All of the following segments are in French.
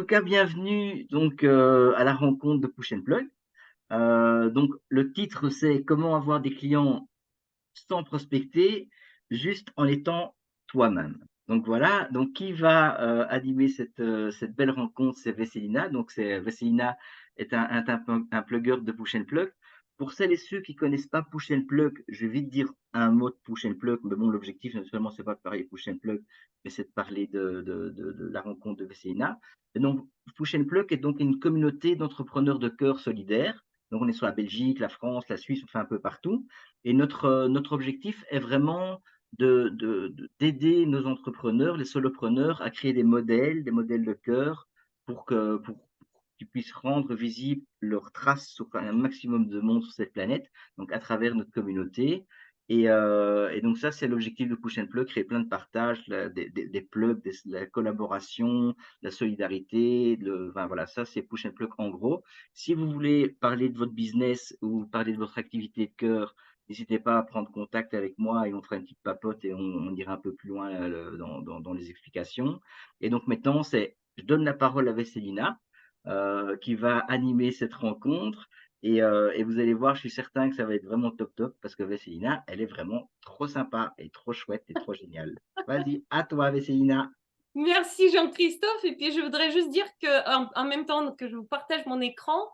tout cas, bienvenue donc à la rencontre de Push and Plug. Donc le titre c'est comment avoir des clients sans prospecter, juste en étant toi-même. Donc voilà, donc qui va animer cette belle rencontre, c'est Vesselina. Donc Vesselina est un plugger de Push and Plug. Pour celles et ceux qui connaissent pas Push and Plug, je vais vite dire un mot de Push and Plug. Mais bon, l'objectif, naturellement, c'est pas de parler Push and Plug, mais c'est de parler de la rencontre de Vesselina. Et donc, Push and Plug est donc une communauté d'entrepreneurs de cœur solidaires. Donc, on est sur la Belgique, la France, la Suisse, enfin un peu partout. Et notre objectif est vraiment d'aider nos entrepreneurs, les solopreneurs, à créer des modèles de cœur pour qu'ils puissent rendre visible leurs traces sur un maximum de monde sur cette planète, donc à travers notre communauté. Et donc ça, c'est l'objectif de Push and Plug, créer plein de partages, des plugs, la collaboration, la solidarité. Enfin, voilà, ça, c'est Push and Plug en gros. Si vous voulez parler de votre business ou parler de votre activité de cœur, n'hésitez pas à prendre contact avec moi et on fera une petite papote et on ira un peu plus loin dans les explications. Et donc maintenant, je donne la parole à Vesselina qui va animer cette rencontre. Et vous allez voir, je suis certain que ça va être vraiment top top parce que Vesselina, elle est vraiment trop sympa et trop chouette et trop géniale. Vas-y, à toi Vesselina. Merci Jean-Christophe. Et puis je voudrais juste dire en même temps que je vous partage mon écran,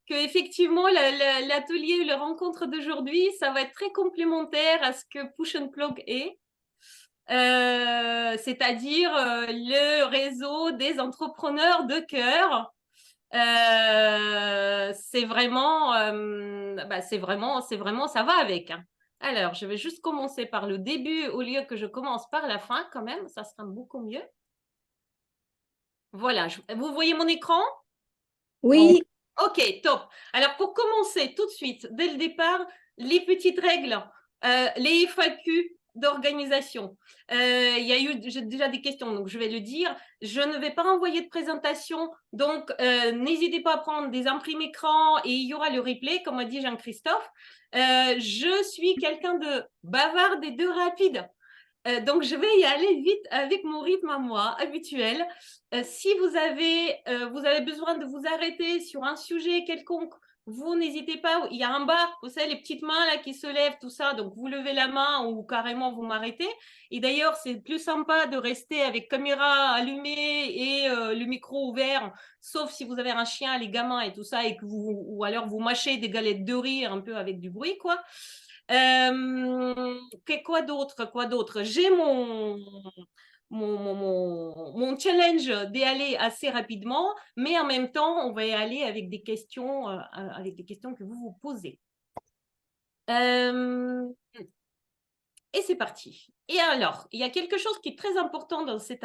que effectivement l'atelier, la rencontre d'aujourd'hui, ça va être très complémentaire à ce que Push and Plug est. C'est-à-dire le réseau des entrepreneurs de cœur. C'est vraiment, ça va avec. Alors, je vais juste commencer par le début au lieu que je commence par la fin, quand même, ça sera beaucoup mieux. Voilà, vous voyez mon écran? Oui. Ok, top. Alors, pour commencer tout de suite, dès le départ, les petites règles, les FAQ d'organisation. Il y a eu déjà des questions, donc je vais le dire. Je ne vais pas envoyer de présentation, donc n'hésitez pas à prendre des imprimés écran et il y aura le replay, comme a dit Jean-Christophe. Je suis quelqu'un de bavard et de rapide. Donc, je vais y aller vite avec mon rythme à moi habituel. Si vous avez besoin de vous arrêter sur un sujet quelconque, vous n'hésitez pas. Il y a un bar, vous savez, les petites mains là qui se lèvent, tout ça. Donc, vous levez la main ou carrément vous m'arrêtez. Et d'ailleurs, c'est plus sympa de rester avec caméra allumée et le micro ouvert, sauf si vous avez un chien, les gamins et tout ça, et que ou alors vous mâchez des galettes de riz un peu avec du bruit, quoi. Quoi d'autre? Quoi d'autre? J'ai mon challenge d'y aller assez rapidement, mais en même temps, on va y aller avec des questions que vous vous posez. Et c'est parti. Et alors, il y a quelque chose qui est très important dans cet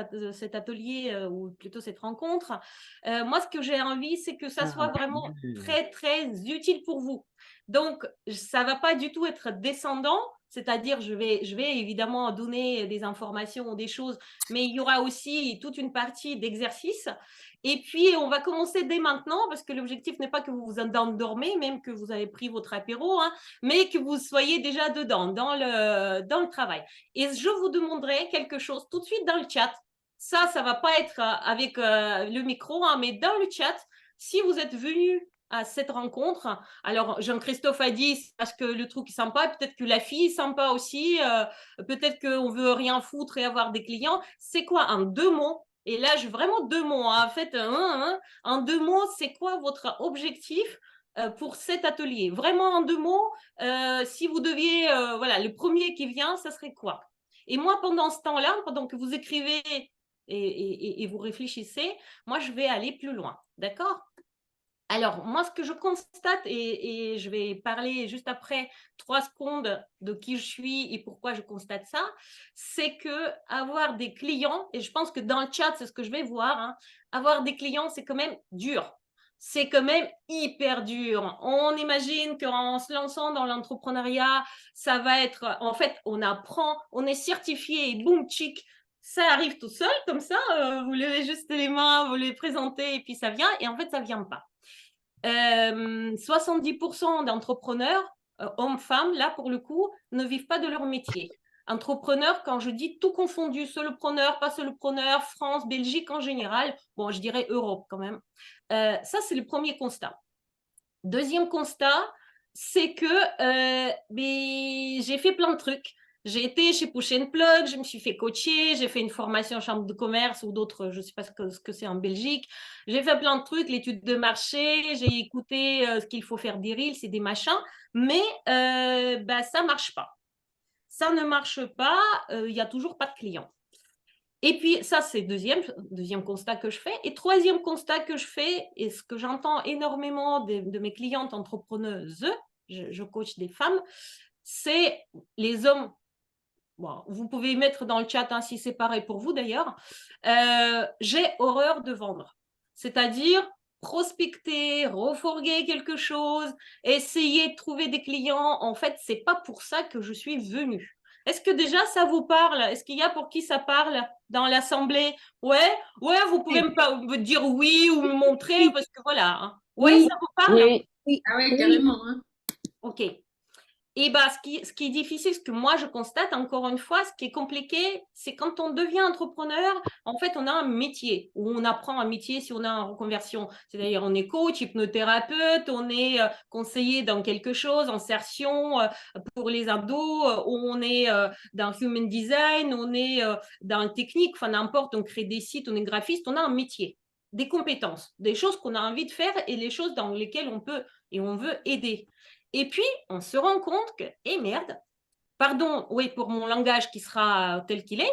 atelier, ou plutôt cette rencontre. Moi, ce que j'ai envie, c'est que ça soit vraiment très, très utile pour vous. Donc, ça ne va pas du tout être descendant, c'est-à-dire je vais évidemment donner des informations ou des choses, mais il y aura aussi toute une partie d'exercice. Et puis, on va commencer dès maintenant, parce que l'objectif n'est pas que vous vous endormez, même que vous avez pris votre apéro, hein, mais que vous soyez déjà dedans, dans le travail. Et je vous demanderai quelque chose tout de suite dans le chat. Ça ne va pas être avec le micro, hein, mais dans le chat, si vous êtes venu à cette rencontre, alors Jean-Christophe a dit parce que le truc est sympa, peut-être que la fille est sympa aussi, peut-être qu'on veut rien foutre et avoir des clients. C'est quoi en 2 mots? Et là, vraiment 2 mots. Hein. En fait, en 2 mots, c'est quoi votre objectif pour cet atelier? Vraiment en 2 mots, si vous deviez, voilà, le premier qui vient, ça serait quoi? Et moi, pendant ce temps-là, pendant que vous écrivez et vous réfléchissez, moi, je vais aller plus loin. D'accord? Alors, moi, ce que je constate, et je vais parler juste après 3 secondes de qui je suis et pourquoi je constate ça, c'est que avoir des clients, et je pense que dans le chat, c'est ce que je vais voir, hein, avoir des clients, c'est quand même dur. C'est quand même hyper dur. On imagine qu'en se lançant dans l'entrepreneuriat, ça va être, en fait, on apprend, on est certifié et boum, chic, ça arrive tout seul, comme ça, vous levez juste les mains, vous les présentez et puis ça vient, et en fait, ça ne vient pas. 70% d'entrepreneurs, hommes, femmes, là pour le coup, ne vivent pas de leur métier. Entrepreneur, quand je dis tout confondu, solopreneur, pas solopreneur, France, Belgique en général, bon, je dirais Europe quand même. Ça, c'est le premier constat. Deuxième constat, c'est que j'ai fait plein de trucs. J'ai été chez Push and Plug, je me suis fait coacher, j'ai fait une formation en chambre de commerce ou d'autres, je ne sais pas ce que c'est en Belgique. J'ai fait plein de trucs, l'étude de marché, j'ai écouté ce qu'il faut faire des reels et des machins, mais ça ne marche pas. Ça ne marche pas, il n'y a toujours pas de clients. Et puis, ça, c'est deuxième constat que je fais. Et troisième constat que je fais, et ce que j'entends énormément de mes clientes entrepreneuses, je coach des femmes, c'est les hommes. Bon, vous pouvez mettre dans le chat si c'est pareil pour vous d'ailleurs. J'ai horreur de vendre. C'est-à-dire prospecter, refourguer quelque chose, essayer de trouver des clients. En fait, c'est pas pour ça que je suis venue. Est-ce que déjà ça vous parle? Est-ce qu'il y a pour qui ça parle dans l'assemblée? Ouais, vous pouvez me dire oui ou me montrer parce que voilà. Hein. Ouais, Oui, ça vous parle? oui, Ah oui, carrément. Hein. Ok. Et ce qui est difficile, ce que moi je constate encore une fois, ce qui est compliqué, c'est quand on devient entrepreneur, en fait, on a un métier, ou on apprend un métier si on a en reconversion. C'est-à-dire, on est coach, hypnothérapeute, on est conseiller dans quelque chose, insertion pour les abdos, on est dans human design, on est dans le technique, enfin n'importe, on crée des sites, on est graphiste, on a un métier, des compétences, des choses qu'on a envie de faire et les choses dans lesquelles on peut et on veut aider. Et puis, on se rend compte que, merde, pardon, oui, pour mon langage qui sera tel qu'il est,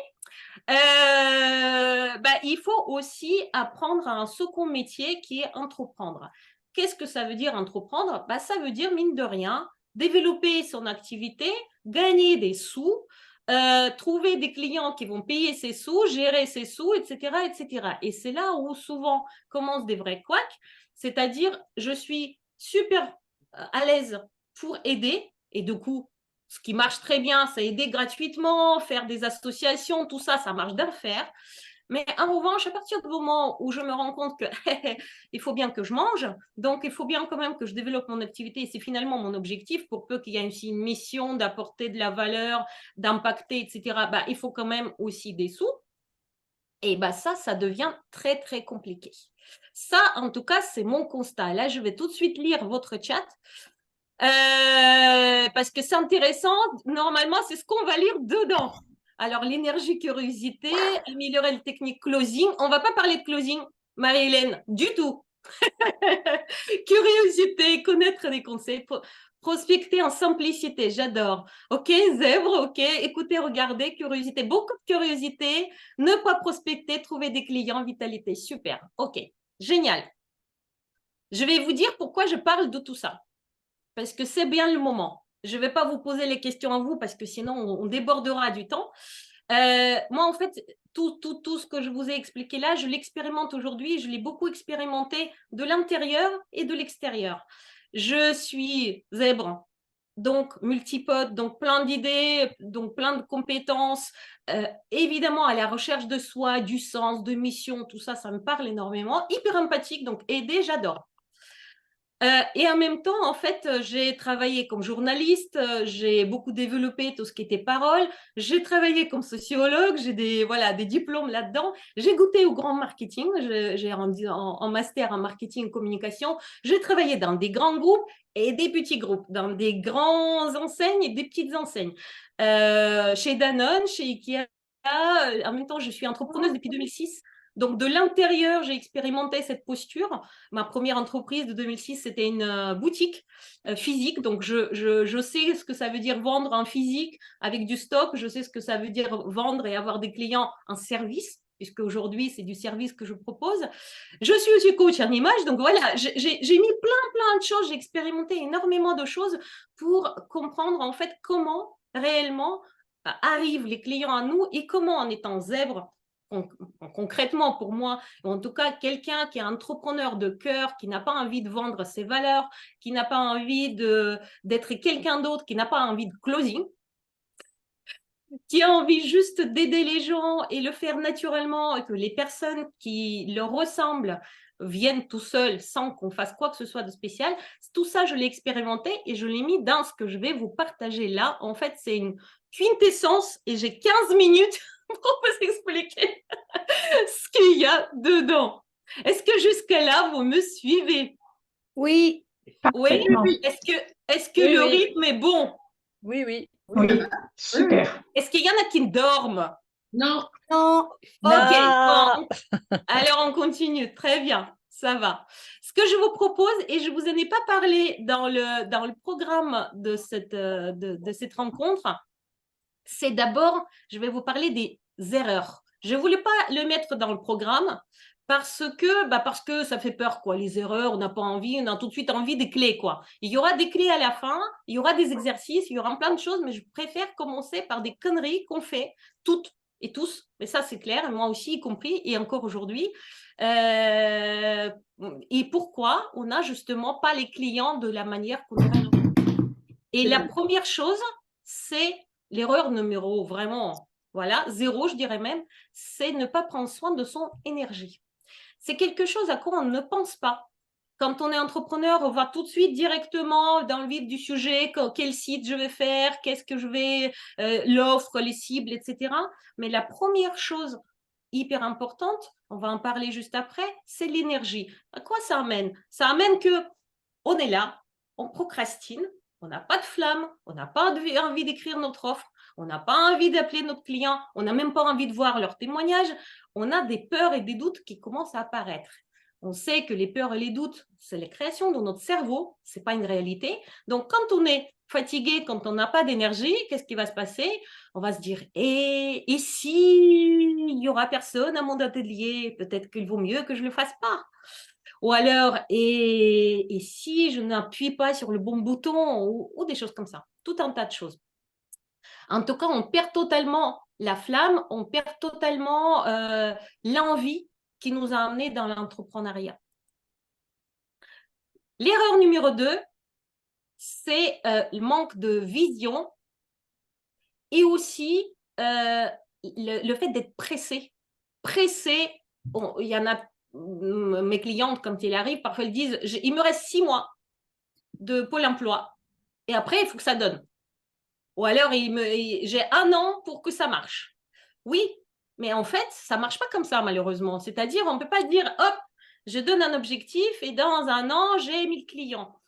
il faut aussi apprendre un second métier qui est entreprendre. Qu'est-ce que ça veut dire entreprendre? Ça veut dire, mine de rien, développer son activité, gagner des sous, trouver des clients qui vont payer ses sous, gérer ses sous, etc., etc. Et c'est là où souvent commencent des vrais couacs, c'est-à-dire je suis super à l'aise pour aider et du coup, ce qui marche très bien, c'est aider gratuitement, faire des associations, tout ça, ça marche d'affaire. Mais en revanche, à partir du moment où je me rends compte que il faut bien que je mange, donc il faut bien quand même que je développe mon activité, et c'est finalement mon objectif, pour peu qu'il y ait aussi une mission d'apporter de la valeur, d'impacter, etc., il faut quand même aussi des sous. Et ça devient très, très compliqué. Ça, en tout cas, c'est mon constat. Là, je vais tout de suite lire votre chat. Parce que c'est intéressant. Normalement, c'est ce qu'on va lire dedans. Alors, l'énergie, curiosité, améliorer le technique closing. On ne va pas parler de closing, Marie-Hélène, du tout. Curiosité, connaître des concepts, prospecter en simplicité, j'adore. Ok, zèbre, ok, écoutez, regardez, curiosité, beaucoup de curiosité, ne pas prospecter, trouver des clients, vitalité, super, ok, génial. Je vais vous dire pourquoi je parle de tout ça, parce que c'est bien le moment. Je ne vais pas vous poser les questions à vous, parce que sinon, on débordera du temps. Moi, en fait, tout ce que je vous ai expliqué là, je l'expérimente aujourd'hui. Je l'ai beaucoup expérimenté de l'intérieur et de l'extérieur. Je suis zèbre, donc multipode, donc plein d'idées, donc plein de compétences. Évidemment, à la recherche de soi, du sens, de mission, tout ça, ça me parle énormément. Hyper empathique, donc aider, j'adore. Et en même temps, en fait, j'ai travaillé comme journaliste, j'ai beaucoup développé tout ce qui était parole, j'ai travaillé comme sociologue, j'ai des diplômes là-dedans, j'ai goûté au grand marketing, j'ai en master en marketing et communication, j'ai travaillé dans des grands groupes et des petits groupes, dans des grandes enseignes et des petites enseignes. Chez Danone, chez Ikea, en même temps, je suis entrepreneuse depuis 2006. Donc, de l'intérieur, j'ai expérimenté cette posture. Ma première entreprise de 2006, c'était une boutique physique. Donc, je sais ce que ça veut dire vendre en physique avec du stock. Je sais ce que ça veut dire vendre et avoir des clients en service, puisque aujourd'hui, c'est du service que je propose. Je suis aussi coach en image. Donc, voilà, j'ai mis plein de choses. J'ai expérimenté énormément de choses pour comprendre, en fait, comment réellement arrivent les clients à nous et comment, en étant zèbre, concrètement pour moi, en tout cas quelqu'un qui est entrepreneur de cœur, qui n'a pas envie de vendre ses valeurs, qui n'a pas envie d'être quelqu'un d'autre, qui n'a pas envie de closing, qui a envie juste d'aider les gens et le faire naturellement, et que les personnes qui leur ressemblent viennent tout seuls sans qu'on fasse quoi que ce soit de spécial. Tout ça, je l'ai expérimenté et je l'ai mis dans ce que je vais vous partager là. En fait, c'est une quintessence et j'ai 15 minutes pour vous expliquer ce qu'il y a dedans. Est-ce que jusque-là, vous me suivez? Oui. Oui. Oui. Est-ce que Oui, le oui. rythme est bon? Oui, oui. Oui, super. Est-ce qu'il y en a qui dorment? Non. Non. Ok, Non. bon. Alors on continue, très bien, ça va. Ce que je vous propose, et je ne vous en ai pas parlé dans le programme de cette rencontre, c'est d'abord, je vais vous parler des erreurs. Je ne voulais pas le mettre dans le programme parce que ça fait peur, quoi. Les erreurs, on n'a pas envie, on a tout de suite envie des clés, quoi. Il y aura des clés à la fin, il y aura des exercices, il y aura plein de choses, mais je préfère commencer par des conneries qu'on fait toutes et tous, mais ça c'est clair, moi aussi y compris, et encore aujourd'hui. Et pourquoi on n'a justement pas les clients de la manière qu'on aurait. Et la première chose, c'est l'erreur numéro vraiment, voilà, 0, je dirais même, c'est ne pas prendre soin de son énergie. C'est quelque chose à quoi on ne pense pas. Quand on est entrepreneur, on va tout de suite directement dans le vif du sujet, quel site je vais faire, qu'est-ce que je vais, l'offre, les cibles, etc. Mais la première chose hyper importante, on va en parler juste après, c'est l'énergie. À quoi ça amène? Ça amène que on est là, on procrastine, on n'a pas de flamme, on n'a pas envie d'écrire notre offre, on n'a pas envie d'appeler notre client, on n'a même pas envie de voir leur témoignage, on a des peurs et des doutes qui commencent à apparaître. On sait que les peurs et les doutes, c'est les créations de notre cerveau, ce n'est pas une réalité. Donc, quand on est fatigué, quand on n'a pas d'énergie, qu'est-ce qui va se passer? On va se dire, et si il n'y aura personne à mon atelier, peut-être qu'il vaut mieux que je ne le fasse pas. Ou alors, et si je n'appuie pas sur le bon bouton ou des choses comme ça, tout un tas de choses. En tout cas, on perd totalement la flamme, on perd totalement l'envie qui nous a amenés dans l'entrepreneuriat. L'erreur numéro 2, c'est le manque de vision et aussi le fait d'être pressé. Pressé, il y en a, mes clientes, quand ils arrivent, parfois elles disent, il me reste 6 mois de Pôle emploi et après, il faut que ça donne. Ou alors, j'ai 1 an pour que ça marche. Oui, mais en fait, ça ne marche pas comme ça, malheureusement. C'est-à-dire, on ne peut pas dire, hop, je donne un objectif et dans 1 an, j'ai 1000 clients.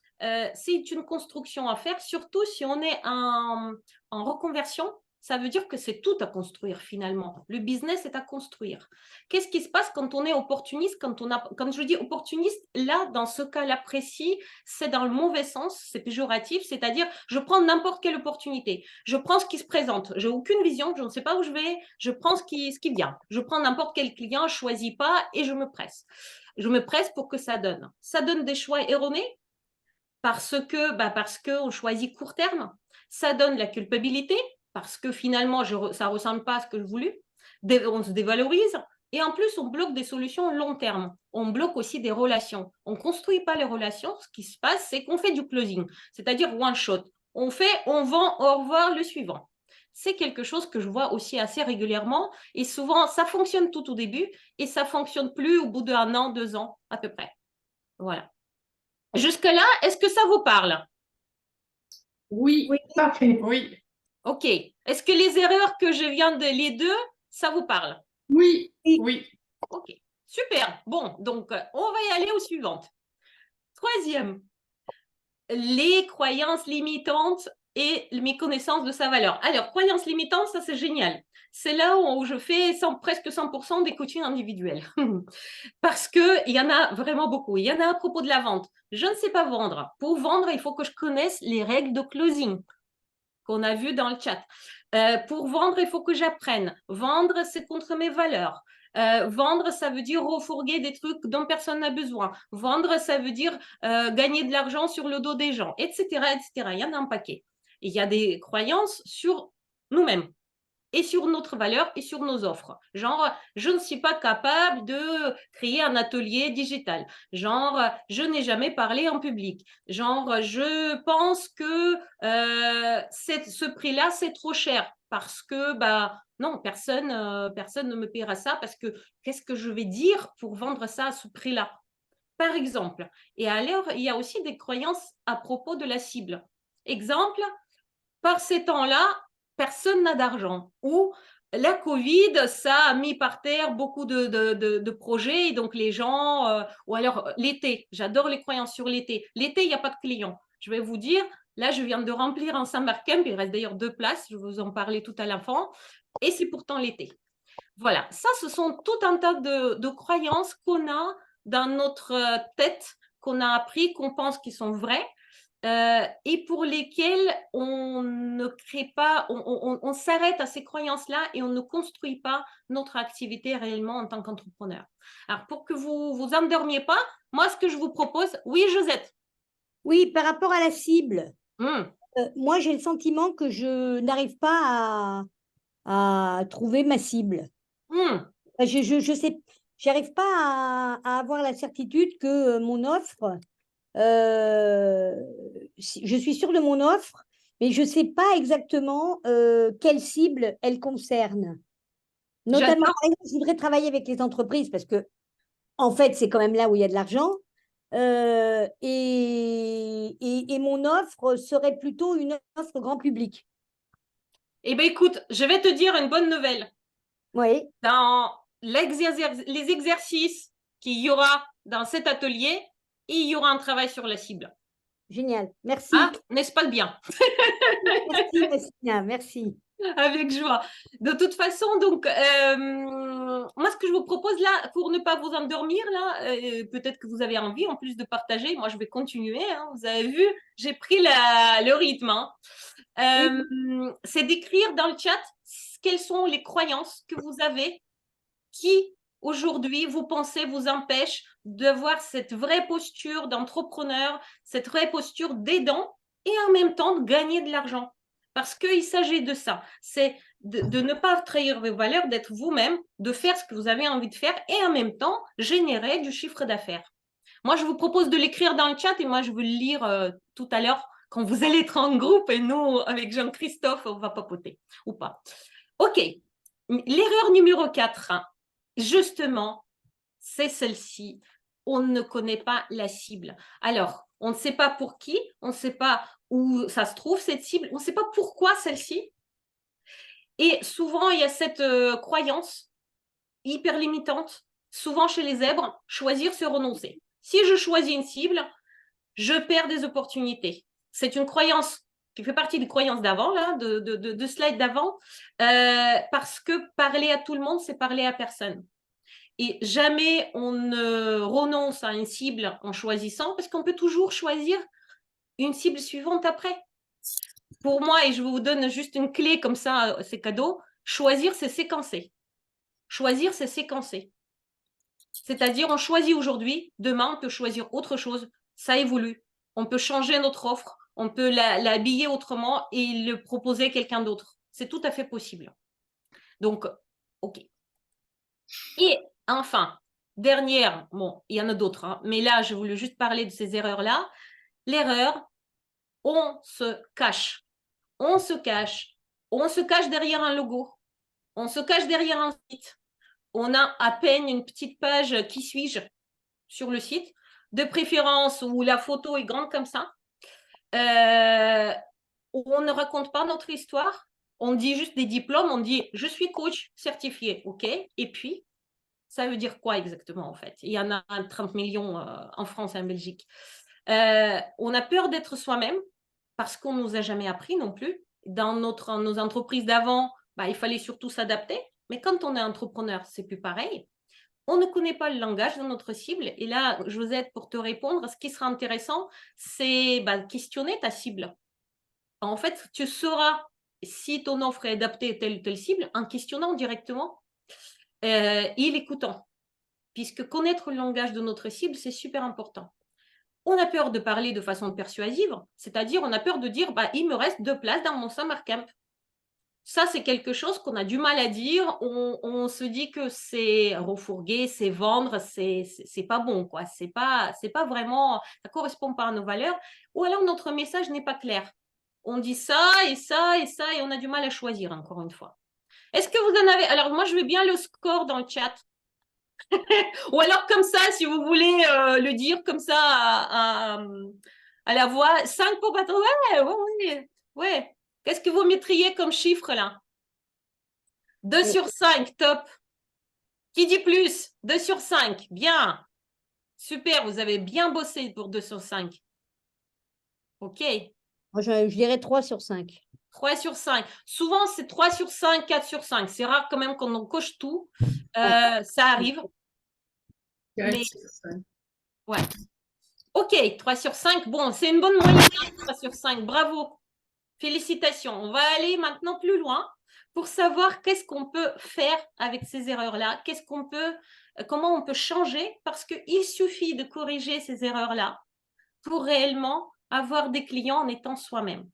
C'est une construction à faire, surtout si on est en reconversion. Ça veut dire que c'est tout à construire finalement. Le business est à construire. Qu'est-ce qui se passe quand on est opportuniste, quand je dis opportuniste, là, dans ce cas-là précis, c'est dans le mauvais sens, c'est péjoratif, c'est-à-dire je prends n'importe quelle opportunité, je prends ce qui se présente, j'ai aucune vision, je ne sais pas où je vais, je prends ce qui vient, je prends n'importe quel client, je ne choisis pas et je me presse. Je me presse pour que ça donne. Ça donne des choix erronés parce qu'on choisit court terme, ça donne la culpabilité parce que finalement ça ne ressemble pas à ce que je voulais, on se dévalorise. Et en plus, on bloque des solutions long terme. On bloque aussi des relations. On ne construit pas les relations. Ce qui se passe, c'est qu'on fait du closing, c'est-à-dire one shot. On vend, au revoir, le suivant. C'est quelque chose que je vois aussi assez régulièrement. Et souvent, ça fonctionne tout au début et ça ne fonctionne plus au bout d'1 an, 2 ans à peu près. Voilà. Jusque-là, est-ce que ça vous parle? Oui, Oui. parfait. Oui. Ok. Est-ce que les erreurs que je viens de les deux, ça vous parle? Oui. Oui. Ok. Super. Bon, donc on va y aller aux suivantes. Troisième, les croyances limitantes et méconnaissance de sa valeur. Alors, croyances limitantes, ça c'est génial. C'est là où je fais presque 100% des coachings individuels. Parce qu'il y en a vraiment beaucoup. Il y en a à propos de la vente. Je ne sais pas vendre. Pour vendre, il faut que je connaisse les règles de closing qu'on a vues dans le chat. Pour vendre, il faut que j'apprenne. Vendre, c'est contre mes valeurs. Vendre, ça veut dire refourguer des trucs dont personne n'a besoin. Vendre, ça veut dire gagner de l'argent sur le dos des gens, etc., etc. Il y en a un paquet. Il y a des croyances sur nous-mêmes et sur notre valeur et sur nos offres. Genre, je ne suis pas capable de créer un atelier digital. Genre, je n'ai jamais parlé en public. Genre, je pense que ce prix-là, c'est trop cher parce que, non, personne ne me paiera ça parce que qu'est-ce que je vais dire pour vendre ça à ce prix-là? Par exemple. Et alors, il y a aussi des croyances à propos de la cible. Exemple, par ces temps-là, personne n'a d'argent, ou la Covid, ça a mis par terre beaucoup de projets, et donc les gens, ou alors l'été, j'adore les croyances sur l'été. L'été, il n'y a pas de clients. Je vais vous dire, là, je viens de remplir un Summer Camp, il reste d'ailleurs 2 places, je vous en parlais tout à l'enfant, et c'est pourtant l'été. Voilà, ça, ce sont tout un tas de croyances qu'on a dans notre tête, qu'on a appris, qu'on pense qu'ils sont vraies, et pour lesquelles on ne crée pas, on s'arrête à ces croyances-là et on ne construit pas notre activité réellement en tant qu'entrepreneur. Alors, pour que vous vous endormiez pas, moi, ce que je vous propose, oui, Josette. Oui, par rapport à la cible, Hum, moi, j'ai le sentiment que je n'arrive pas à trouver ma cible. hum. Je sais, j'arrive pas à avoir la certitude que mon offre, je suis sûre de mon offre, mais je ne sais pas exactement quelle cible elle concerne. Notamment, J'adore. par exemple, je voudrais travailler avec les entreprises parce que, en fait, c'est quand même là où il y a de l'argent. Et mon offre serait plutôt une offre grand public. Eh bien, écoute, je vais te dire une bonne nouvelle. Oui, Dans les exercices qu'il y aura dans cet atelier, il y aura un travail sur la cible. génial. Merci. Ah, n'est-ce pas bien? Merci, Messina, merci. Avec joie. De toute façon, donc, moi, ce que je vous propose là, pour ne pas vous endormir, là, peut-être que vous avez envie en plus de partager, moi je vais continuer, hein, vous avez vu, j'ai pris le rythme. Hein. Oui. C'est d'écrire dans le chat quelles sont les croyances que vous avez qui, aujourd'hui, vous pensez vous empêchent d'avoir cette vraie posture d'entrepreneur, cette vraie posture d'aidant et en même temps de gagner de l'argent. Parce qu'il s'agit de ça, c'est de ne pas trahir vos valeurs, d'être vous-même, de faire ce que vous avez envie de faire et en même temps générer du chiffre d'affaires. Moi, je vous propose de l'écrire dans le chat et moi, je vais le lire tout à l'heure quand vous allez être en groupe et nous, avec Jean-Christophe, on va papoter ou pas. OK. L'erreur numéro 4, justement, c'est celle-ci. On ne connaît pas la cible. Alors, on ne sait pas pour qui, on ne sait pas où ça se trouve, cette cible, on ne sait pas pourquoi celle-ci. Et souvent, il y a cette croyance hyper limitante, souvent chez les zèbres, choisir, c'est renoncer. Si je choisis une cible, je perds des opportunités. C'est une croyance qui fait partie des croyances d'avant, là, de slide d'avant, parce que parler à tout le monde, c'est parler à personne. Et jamais on ne renonce à une cible en choisissant, parce qu'on peut toujours choisir une cible suivante après. Pour moi, et je vous donne juste une clé comme ça, c'est cadeau, choisir, c'est séquencer. Choisir, c'est séquencer. C'est-à-dire, on choisit aujourd'hui, demain, on peut choisir autre chose, ça évolue. On peut changer notre offre, on peut l'habiller autrement et le proposer à quelqu'un d'autre. C'est tout à fait possible. Donc, OK. Et enfin, dernière, bon, il y en a d'autres, hein, mais là, je voulais juste parler de ces erreurs-là. L'erreur, on se cache. On se cache. On se cache derrière un logo. On se cache derrière un site. On a à peine une petite page qui suis-je sur le site, de préférence où la photo est grande comme ça. On ne raconte pas notre histoire. On dit juste des diplômes. On dit je suis coach certifié, ok. Et puis ça veut dire quoi exactement en fait? Il y en a 30 millions en France et en Belgique. On a peur d'être soi-même parce qu'on ne nous a jamais appris non plus. Dans nos entreprises d'avant, bah, il fallait surtout s'adapter. Mais quand on est entrepreneur, c'est plus pareil. On ne connaît pas le langage de notre cible. Et là, Josette, pour te répondre, ce qui sera intéressant, c'est questionner ta cible. En fait, tu sauras si ton offre est adaptée à telle ou telle cible en questionnant directement et l'écoutant. Puisque connaître le langage de notre cible, c'est super important. On a peur de parler de façon persuasive, c'est-à-dire on a peur de dire il me reste 2 places dans mon summer camp. Ça, c'est quelque chose qu'on a du mal à dire. On se dit que c'est refourguer, c'est vendre, c'est pas bon, quoi. C'est pas vraiment, ça correspond pas à nos valeurs. Ou alors notre message n'est pas clair. On dit ça et ça et ça et on a du mal à choisir, encore une fois. Est-ce que vous en avez? Alors, moi, je veux bien le score dans le chat. Ou alors comme ça, si vous voulez le dire comme ça à la voix. 5 pour Patrick. Ouais. Qu'est-ce que vous mettriez comme chiffre là? 2 sur 5, top. Qui dit plus? 2 sur 5, bien. Super, vous avez bien bossé pour 2 sur 5. OK. Moi, je dirais 3 sur 5. 3 sur 5. Souvent, c'est 3 sur 5, 4 sur 5. C'est rare quand même qu'on en coche tout. Ça arrive. Mais... ouais. OK, 3 sur 5. Bon, c'est une bonne moyenne, 3 sur 5. Bravo. Félicitations. On va aller maintenant plus loin pour savoir qu'est-ce qu'on peut faire avec ces erreurs-là, comment on peut changer, parce qu'il suffit de corriger ces erreurs-là pour réellement avoir des clients en étant soi-même.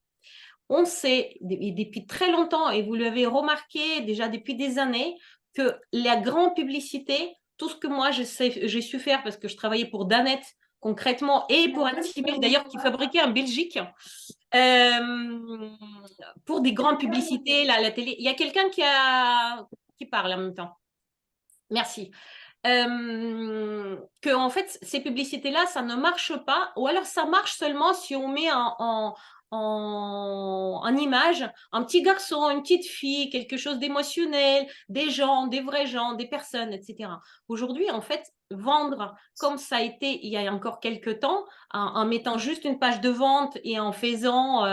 On sait depuis très longtemps, et vous l'avez remarqué déjà depuis des années, que la grande publicité, tout ce que moi j'ai su faire parce que je travaillais pour Danette concrètement et pour Actimel d'ailleurs qui fabriquait en Belgique, pour des grandes publicités, là, la télé. Il y a quelqu'un qui parle en même temps. Merci. Que en fait, ces publicités-là, ça ne marche pas, ou alors ça marche seulement si on met en image un petit garçon, une petite fille, quelque chose d'émotionnel, des gens, des vrais gens, des personnes, etc. Aujourd'hui, en fait, vendre comme ça a été il y a encore quelques temps, en mettant juste une page de vente et en faisant,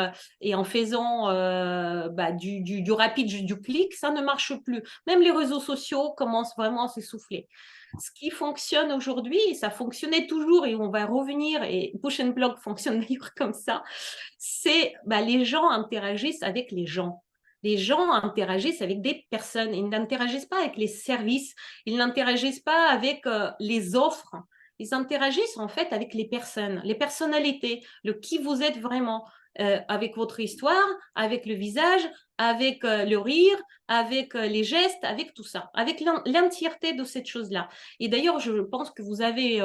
du rapide, du clic, ça ne marche plus. Même les réseaux sociaux commencent vraiment à s'essouffler. Ce qui fonctionne aujourd'hui, ça fonctionnait toujours et on va revenir, et Push and Blog fonctionne d'ailleurs comme ça, c'est les gens interagissent avec les gens. Les gens interagissent avec des personnes, ils n'interagissent pas avec les services, ils n'interagissent pas avec les offres, ils interagissent en fait avec les personnes, les personnalités, le qui vous êtes vraiment, avec votre histoire, avec le visage, avec le rire, avec les gestes, avec tout ça, avec l'entièreté de cette chose-là. Et d'ailleurs, je pense que vous avez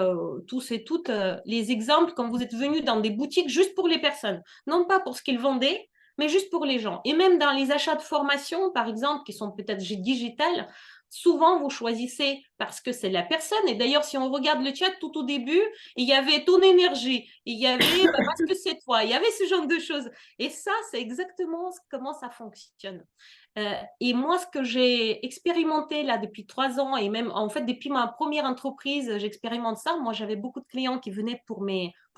tous et toutes les exemples quand vous êtes venus dans des boutiques juste pour les personnes, non pas pour ce qu'ils vendaient, mais juste pour les gens. Et même dans les achats de formation, par exemple, qui sont peut-être digitales, souvent vous choisissez parce que c'est la personne. Et d'ailleurs, si on regarde le chat tout au début, il y avait ton énergie, il y avait parce que c'est toi, il y avait ce genre de choses. Et ça, c'est exactement comment ça fonctionne. Et moi, ce que j'ai expérimenté là depuis 3 ans, et même en fait depuis ma première entreprise, j'expérimente ça. Moi, j'avais beaucoup de clients qui venaient pour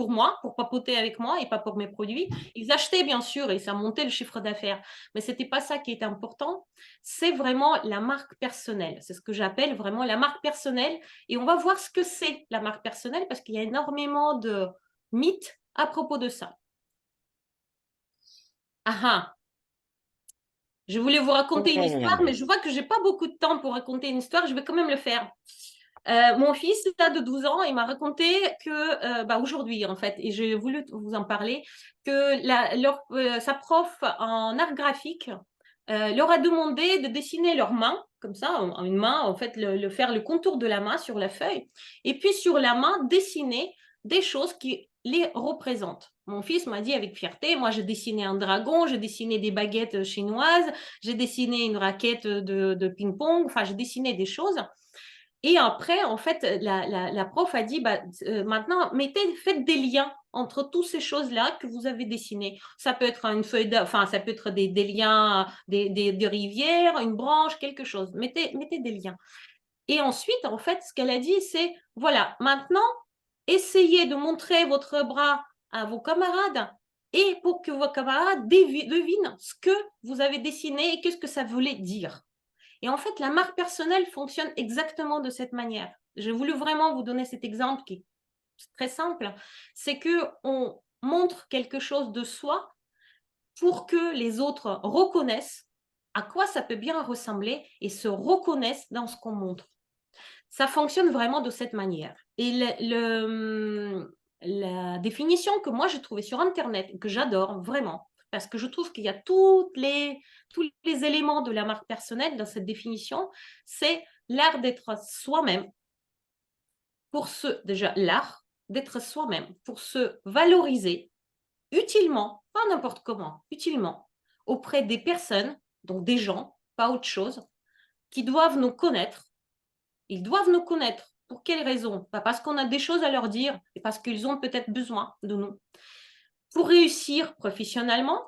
moi, pour papoter avec moi et pas pour mes produits. Ils achetaient bien sûr et ça montait le chiffre d'affaires, mais c'était pas ça qui était important. C'est vraiment la marque personnelle. C'est ce que j'appelle vraiment la marque personnelle. Et on va voir ce que c'est la marque personnelle parce qu'il y a énormément de mythes à propos de ça. Ah ah. Je voulais vous raconter une histoire, mais je vois que je n'ai pas beaucoup de temps pour raconter une histoire. Je vais quand même le faire. Mon fils, là, de 12 ans, il m'a raconté que, aujourd'hui, en fait, et j'ai voulu vous en parler, que sa prof en art graphique leur a demandé de dessiner leur main, comme ça, une main, en fait, faire le contour de la main sur la feuille, et puis sur la main, dessiner des choses qui les représentent. Mon fils m'a dit avec fierté, moi j'ai dessiné un dragon, j'ai dessiné des baguettes chinoises, j'ai dessiné une raquette de ping-pong, enfin j'ai dessiné des choses. Et après, en fait, la prof a dit, maintenant, faites des liens entre toutes ces choses-là que vous avez dessinées. Ça peut être une feuille, ça peut être des liens, des rivières, une branche, quelque chose. Mettez des liens. Et ensuite, en fait, ce qu'elle a dit, c'est, voilà, maintenant, essayez de montrer votre bras à vos camarades et pour que vos camarades devinent ce que vous avez dessiné et qu'est-ce que ça voulait dire. Et en fait, la marque personnelle fonctionne exactement de cette manière. J'ai voulu vraiment vous donner cet exemple qui est très simple. C'est qu'on montre quelque chose de soi pour que les autres reconnaissent à quoi ça peut bien ressembler et se reconnaissent dans ce qu'on montre. Ça fonctionne vraiment de cette manière. Et la définition que moi j'ai trouvée sur Internet, que j'adore vraiment, parce que je trouve qu'il y a tous les éléments de la marque personnelle dans cette définition, c'est l'art d'être soi-même, déjà l'art d'être soi-même, pour se valoriser utilement, pas n'importe comment, utilement, auprès des personnes, donc des gens, pas autre chose, qui doivent nous connaître. Ils doivent nous connaître. Pour quelles raisons? Pas parce qu'on a des choses à leur dire, et parce qu'ils ont peut-être besoin de nous. Pour réussir professionnellement,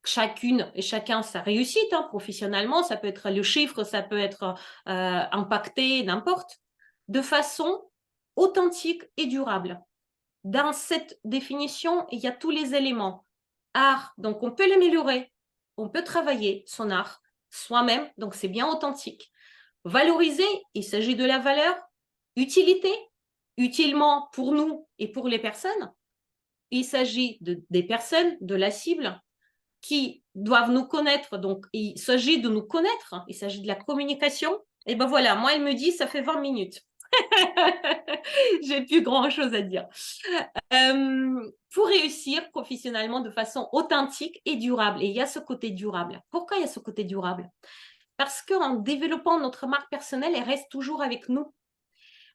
chacune et chacun sa réussite, hein, professionnellement, ça peut être le chiffre, ça peut être impacté, n'importe, de façon authentique et durable. Dans cette définition, il y a tous les éléments. Art, donc on peut l'améliorer, on peut travailler son art soi-même, donc c'est bien authentique. Valoriser, il s'agit de la valeur. Utilité, utilement pour nous et pour les personnes. Il s'agit des personnes, de la cible, qui doivent nous connaître. Donc, il s'agit de nous connaître, il s'agit de la communication. Et ben voilà, moi, elle me dit, ça fait 20 minutes. J'ai plus grand-chose à dire. Pour réussir professionnellement de façon authentique et durable. Et il y a ce côté durable. Pourquoi il y a ce côté durable? Parce qu'en développant notre marque personnelle, elle reste toujours avec nous.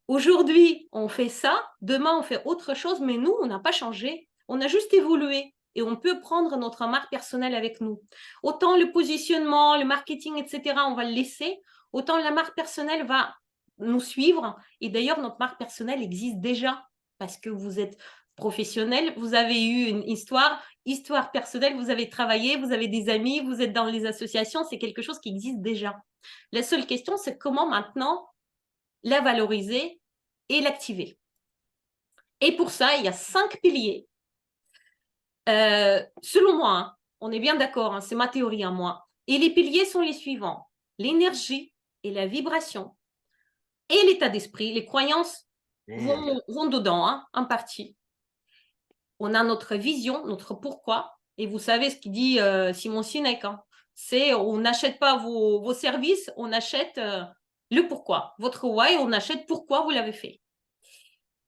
Aujourd'hui, on fait ça, demain, on fait autre chose, mais nous, on n'a pas changé. On a juste évolué et on peut prendre notre marque personnelle avec nous. Autant le positionnement, le marketing, etc., on va le laisser, autant la marque personnelle va nous suivre. Et d'ailleurs, notre marque personnelle existe déjà parce que vous êtes professionnel, vous avez eu une histoire personnelle, vous avez travaillé, vous avez des amis, vous êtes dans les associations, c'est quelque chose qui existe déjà. La seule question, c'est comment maintenant la valoriser et l'activer. Et pour ça, il y a 5 piliers. Selon moi, hein, on est bien d'accord, hein, c'est ma théorie à moi. Et les piliers sont les suivants. L'énergie et la vibration et l'état d'esprit, les croyances vont dedans, hein, en partie. On a notre vision, notre pourquoi. Et vous savez ce qu'il dit Simon Sinek, hein, c'est on n'achète pas vos services, on achète le pourquoi. Votre why, on achète pourquoi vous l'avez fait.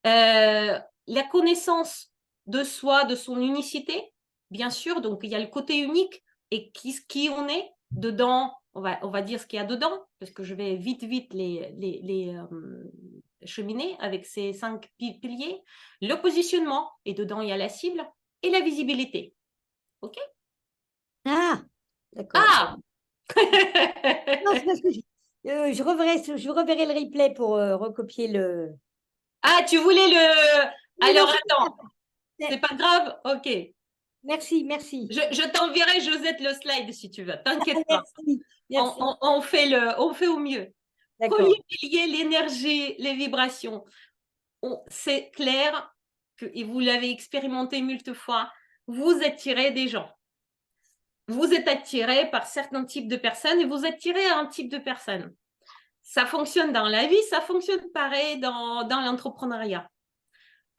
La connaissance de soi, de son unicité, bien sûr, donc il y a le côté unique et qui on est dedans, on va dire ce qu'il y a dedans, parce que je vais vite les cheminer avec ces 5 piliers. Le positionnement, et dedans il y a la cible, et la visibilité. OK? Ah, d'accord. Ah Non, c'est parce que je reverrai le replay pour recopier le. Ah, tu voulais le... Oui, Alors, non, attends, c'est pas grave? OK. Merci, merci. Je t'enverrai, Josette, le slide si tu veux. T'inquiète pas. Merci, merci. On fait au mieux. D'accord. Premier pilier, l'énergie, les vibrations. C'est clair que, et vous l'avez expérimenté multiple fois, vous attirez des gens. Vous êtes attiré par certains types de personnes et vous attirez un type de personne. Ça fonctionne dans la vie, ça fonctionne pareil dans l'entrepreneuriat.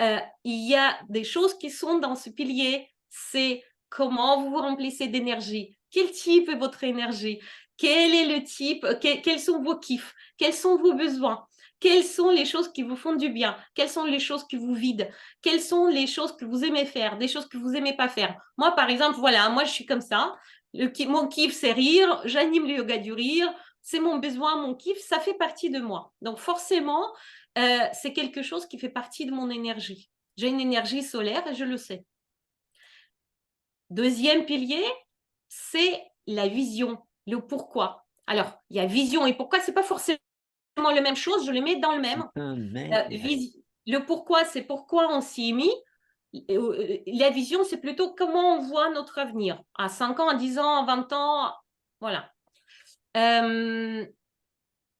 Il y a des choses qui sont dans ce pilier, c'est comment vous vous remplissez d'énergie, quel type est votre énergie, quel est le type, quels sont vos kiffs, quels sont vos besoins, quelles sont les choses qui vous font du bien, quelles sont les choses qui vous vident, quelles sont les choses que vous aimez faire, des choses que vous n'aimez pas faire. Moi, par exemple, voilà, moi je suis comme ça, mon kiff c'est rire, j'anime le yoga du rire, c'est mon besoin, mon kiff, ça fait partie de moi. Donc forcément, c'est quelque chose qui fait partie de mon énergie. J'ai une énergie solaire et je le sais. Deuxième pilier, c'est la vision, le pourquoi. Alors, il y a vision et pourquoi, ce n'est pas forcément la même chose, je les mets dans le même. Le pourquoi, c'est pourquoi on s'y est mis. La vision, c'est plutôt comment on voit notre avenir. À 5 ans, à 10 ans, à 20 ans, voilà.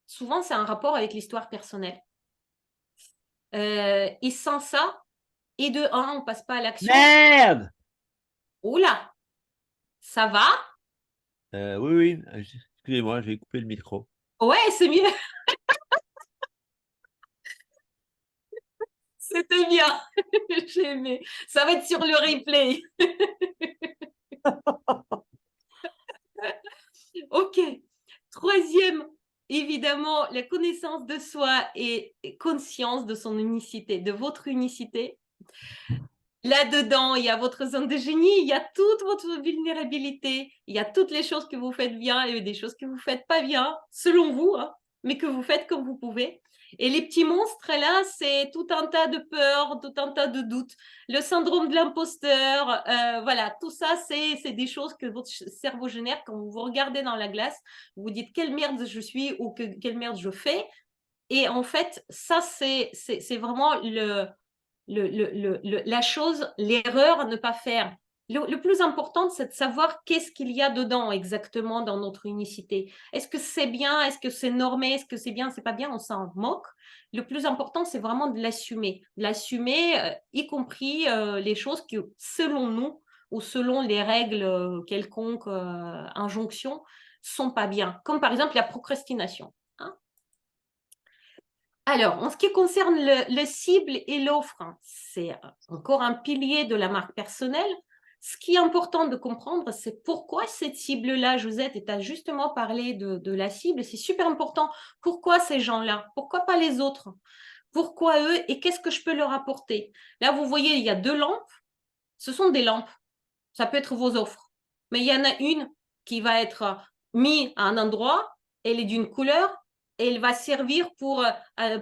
Souvent, c'est un rapport avec l'histoire personnelle. Et sans ça, et de un, on passe pas à l'action. Merde! Oula, ça va? Oui. Excusez-moi, je vais couper le micro. Ouais, c'est mieux. C'était bien. J'ai aimé. Ça va être sur le replay. OK. Troisième, évidemment, la connaissance de soi et conscience de son unicité, de votre unicité. Là-dedans, il y a votre zone de génie, il y a toute votre vulnérabilité, il y a toutes les choses que vous faites bien et des choses que vous ne faites pas bien, selon vous, hein, mais que vous faites comme vous pouvez. Et les petits monstres, là, c'est tout un tas de peurs, tout un tas de doutes. Le syndrome de l'imposteur, voilà, tout ça, c'est des choses que votre cerveau génère quand vous vous regardez dans la glace. Vous vous dites quelle merde je suis ou quelle merde je fais. Et en fait, ça, c'est vraiment la chose, l'erreur à ne pas faire. Le plus important, c'est de savoir qu'est-ce qu'il y a dedans exactement dans notre unicité. Est-ce que c'est bien? Est-ce que c'est normé? Est-ce que c'est bien? C'est pas bien? On s'en moque. Le plus important, c'est vraiment de l'assumer. Y compris les choses qui, selon nous, ou selon les règles quelconques, injonctions, sont pas bien. Comme par exemple la procrastination. Hein. Alors, en ce qui concerne le cible et l'offre, c'est encore un pilier de la marque personnelle. Ce qui est important de comprendre, c'est pourquoi cette cible-là, Josette, et tu as justement parlé de la cible, c'est super important. Pourquoi ces gens-là? Pourquoi pas les autres? Pourquoi eux? Et qu'est-ce que je peux leur apporter? Là, vous voyez, il y a 2 lampes. Ce sont des lampes. Ça peut être vos offres. Mais il y en a une qui va être mise à un endroit, elle est d'une couleur, et elle va servir pour,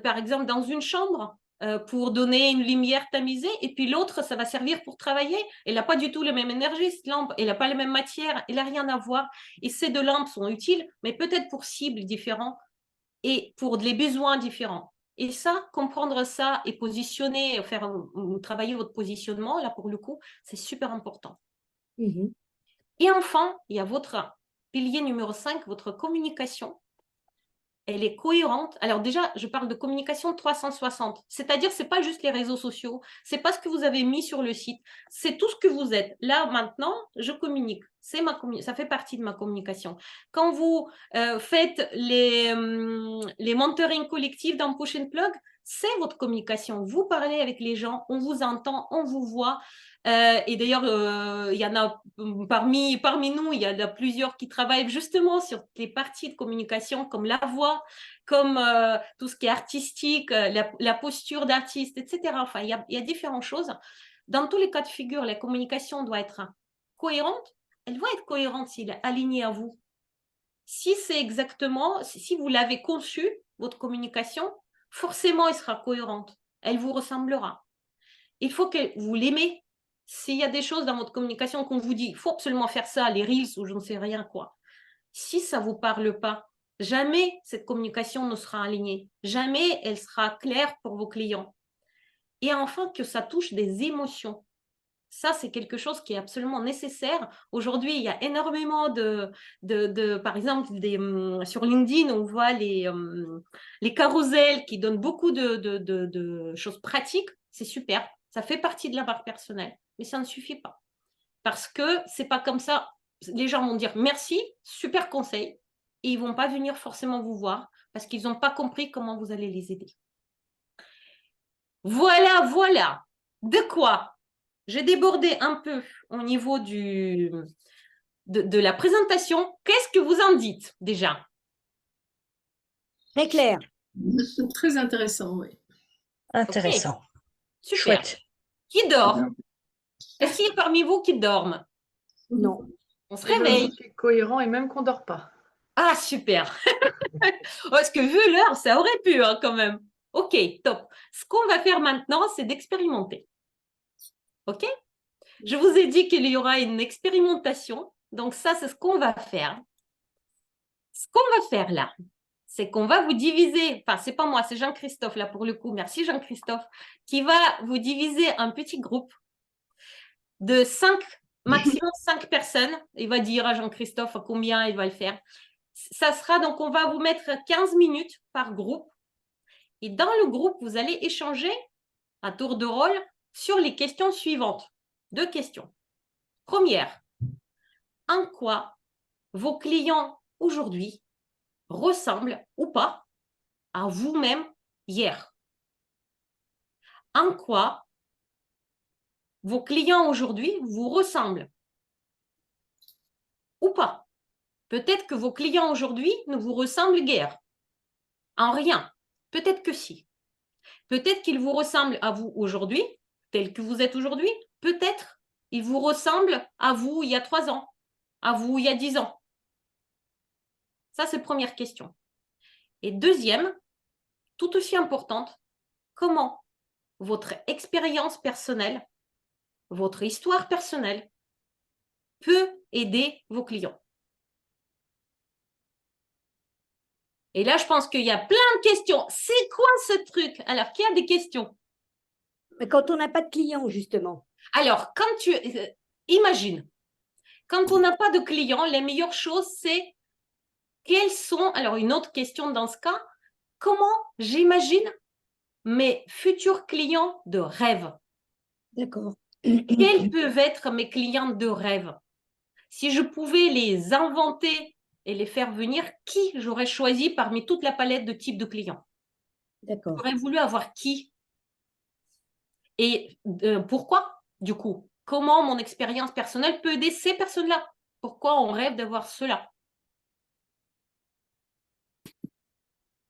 par exemple, dans une chambre, pour donner une lumière tamisée, et puis l'autre, ça va servir pour travailler. Elle n'a pas du tout la même énergie, cette lampe, elle n'a pas la même matière, elle n'a rien à voir. Et ces 2 lampes sont utiles, mais peut-être pour cibles différentes et pour les besoins différents. Et ça, comprendre ça et positionner, travailler votre positionnement, là, pour le coup, c'est super important. Et enfin, il y a votre pilier numéro 5, votre communication. Elle est cohérente. Alors déjà, je parle de communication 360. C'est-à-dire, ce n'est pas juste les réseaux sociaux, ce n'est pas ce que vous avez mis sur le site, c'est tout ce que vous êtes. Là, maintenant, je communique. Ça fait partie de ma communication. Quand vous faites les mentorings collectifs dans Push and Plug, c'est votre communication. Vous parlez avec les gens, on vous entend, on vous voit. Et d'ailleurs, il y en a parmi nous, il y en a plusieurs qui travaillent justement sur les parties de communication comme la voix, comme tout ce qui est artistique, la posture d'artiste, etc. Enfin, il y a différentes choses. Dans tous les cas de figure, la communication doit être cohérente. Elle doit être cohérente s'il est aligné à vous. Si c'est exactement, si vous l'avez conçue, votre communication, forcément, elle sera cohérente. Elle vous ressemblera. Il faut que vous l'aimez. S'il y a des choses dans votre communication qu'on vous dit, il faut absolument faire ça, les reels ou je ne sais rien quoi. Si ça ne vous parle pas, jamais cette communication ne sera alignée. Jamais elle sera claire pour vos clients. Et enfin, que ça touche des émotions. Ça, c'est quelque chose qui est absolument nécessaire. Aujourd'hui, il y a énormément par exemple, sur LinkedIn, on voit les carousels qui donnent beaucoup de choses pratiques. C'est super. Ça fait partie de la marque personnelle, mais ça ne suffit pas. Parce que c'est pas comme ça. Les gens vont dire merci, super conseil, et ils vont pas venir forcément vous voir parce qu'ils n'ont pas compris comment vous allez les aider. Voilà. De quoi j'ai débordé un peu au niveau de la présentation. Qu'est-ce que vous en dites déjà? Très clair. Très intéressant, oui. Intéressant. Okay. Super. Chouette. Qui dort? Est-ce qu'il y a parmi vous qui dorment? Non. On se réveille. C'est cohérent et même qu'on ne dort pas. Ah, super. Parce que vu l'heure, ça aurait pu quand même. Ok, top. Ce qu'on va faire maintenant, c'est d'expérimenter. Ok? Je vous ai dit qu'il y aura une expérimentation. Donc ça, c'est ce qu'on va faire. Ce qu'on va faire là, c'est qu'on va vous diviser, enfin, c'est pas moi, c'est Jean-Christophe là pour le coup, merci Jean-Christophe, qui va vous diviser un petit groupe de 5, maximum 5 personnes. Il va dire à Jean-Christophe combien il va le faire. Ça sera donc, on va vous mettre 15 minutes par groupe. Et dans le groupe, vous allez échanger à tour de rôle sur les questions suivantes. 2 questions. Première, en quoi vos clients aujourd'hui ressemblent ou pas à vous-même hier? En quoi vos clients aujourd'hui vous ressemblent ou pas? Peut-être que vos clients aujourd'hui ne vous ressemblent guère. En rien. Peut-être que si. Peut-être qu'ils vous ressemblent à vous aujourd'hui, tel que vous êtes aujourd'hui. Peut-être ils vous ressemblent à vous il y a 3 ans, à vous il y a 10 ans. Ça, c'est première question. Et deuxième, tout aussi importante, comment votre expérience personnelle, votre histoire personnelle peut aider vos clients. Et là, je pense qu'il y a plein de questions. C'est quoi ce truc? Alors, qui a des questions? Mais quand on n'a pas de clients, justement. Alors, imagine, quand on n'a pas de clients, les meilleures choses, c'est quels sont, alors une autre question dans ce cas, comment j'imagine mes futurs clients de rêve? D'accord. Quels peuvent être mes clients de rêve? Si je pouvais les inventer et les faire venir, qui j'aurais choisi parmi toute la palette de types de clients? D'accord. J'aurais voulu avoir qui? Et pourquoi, du coup? Comment mon expérience personnelle peut aider ces personnes-là? Pourquoi on rêve d'avoir cela?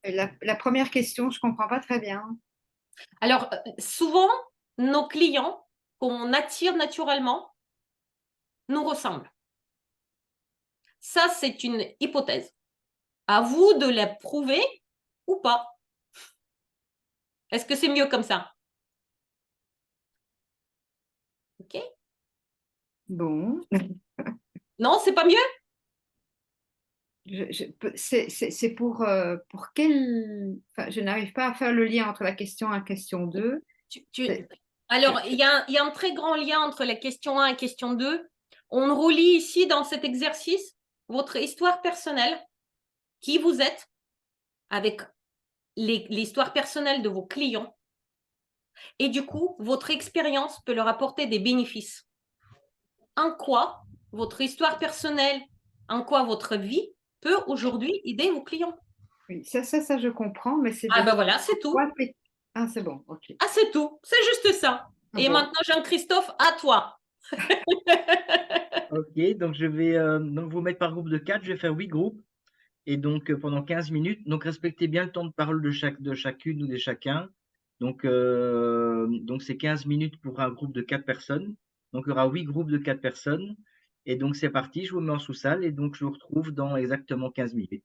La première question, je ne comprends pas très bien. Alors, souvent, nos clients qu'on attire naturellement nous ressemblent. Ça, c'est une hypothèse. À vous de la prouver ou pas. Est-ce que c'est mieux comme ça? OK? Bon. Non, c'est pas mieux? C'est pour quel... Enfin, je n'arrive pas à faire le lien entre la question 1 et la question 2. Alors, il y a un très grand lien entre la question 1 et la question 2. On relie ici, dans cet exercice, votre histoire personnelle, qui vous êtes, avec l'histoire personnelle de vos clients. Et du coup, votre expérience peut leur apporter des bénéfices. En quoi votre histoire personnelle, en quoi votre vie peut aujourd'hui aider vos clients? Oui, ça, je comprends, mais c'est... Ah ben voilà, c'est tout. Ah, c'est bon, ok. Ah, c'est tout. C'est juste ça. Et bon. maintenant, Jean-Christophe, à toi. Ok, donc je vais donc vous mettre par groupe de 4, je vais faire 8 groupes. Et donc, pendant 15 minutes, donc respectez bien le temps de parole de chacune ou de chacun. Donc c'est 15 minutes pour un groupe de 4 personnes. Donc, il y aura 8 groupes de 4 personnes. Et donc, c'est parti, je vous mets en sous-salle et donc je vous retrouve dans exactement 15 minutes.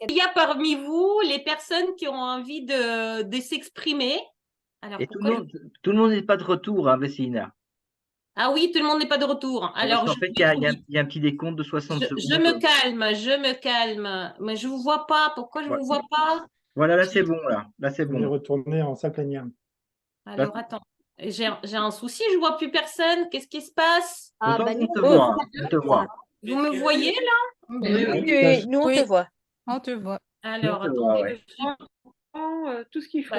Il y a parmi vous les personnes qui ont envie de s'exprimer. Alors, Et tout le monde n'est pas de retour, hein, Vessina. Ah oui, tout le monde n'est pas de retour. Alors, en fait, il y a un petit décompte de 60 secondes. Je me calme. Mais je ne vous vois pas. Pourquoi je ne vous vois pas? Voilà, là, c'est bon, là. Là, c'est Je vais bon. retourner en salle plénière. Alors, attends. J'ai un souci, je ne vois plus personne. Qu'est-ce qui se passe? Ah, bah, on nous, te voit. On te voit. Vous me voyez là? Oui, nous on te voit. On te voit. Alors, On te voit, attendez. ouais. tout ce qu'il faut.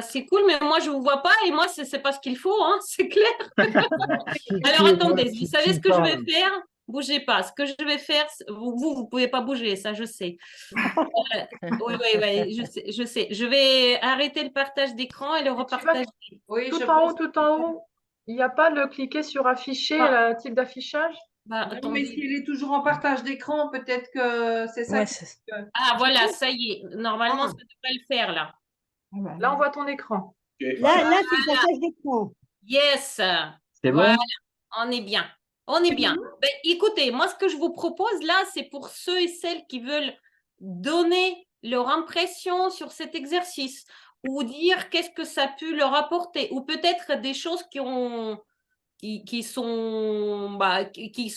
C'est cool, mais moi, je ne vous vois pas et moi, ce n'est pas ce qu'il faut, hein, c'est clair. Alors, attendez, vous savez ce que je vais faire? Bougez pas. Ce que je vais faire, vous ne pouvez pas bouger, ça, je sais. Oui, je sais. Je vais arrêter le partage d'écran et le repartager. Oui, tout en haut, il n'y a pas le cliquer sur afficher, le type d'affichage? Bah, Non, attendez. mais s'il est toujours en partage d'écran, peut-être que c'est ça. Ouais, Ah, voilà, ça y est. Normalement, ça devrait le faire, là. Là, on voit ton écran. Là, c'est le partage d'écran. Yes. C'est bon? Voilà, on est bien. On est bien. Ben, écoutez, moi, ce que je vous propose là, c'est pour ceux et celles qui veulent donner leur impression sur cet exercice ou dire qu'est-ce que ça a pu leur apporter ou peut-être des choses qui se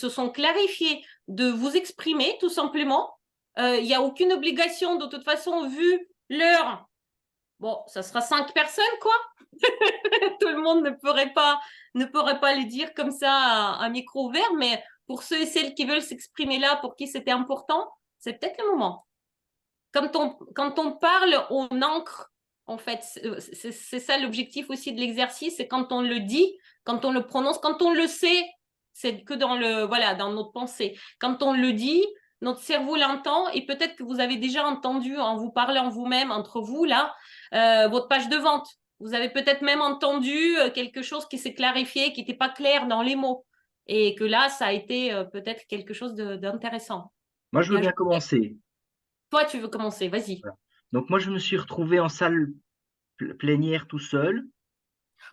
sont clarifiées, de vous exprimer tout simplement. Il n'y a aucune obligation, de toute façon, vu l'heure. Bon, ça sera 5 personnes, quoi. Tout le monde ne pourrait pas le dire comme ça à micro ouvert, mais pour ceux et celles qui veulent s'exprimer là, pour qui c'était important, c'est peut-être le moment. Quand on parle, on ancre, en fait. C'est ça l'objectif aussi de l'exercice, c'est quand on le dit, quand on le prononce, quand on le sait, c'est que dans notre pensée. Quand on le dit, notre cerveau l'entend et peut-être que vous avez déjà entendu en vous parlant vous-même, entre vous, là, votre page de vente. Vous avez peut-être même entendu quelque chose qui s'est clarifié, qui n'était pas clair dans les mots. Et que là, ça a été peut-être quelque chose d'intéressant. Moi, je veux bien commencer. Toi, tu veux commencer, vas-y. Voilà. Donc, moi, je me suis retrouvé en salle plénière tout seul.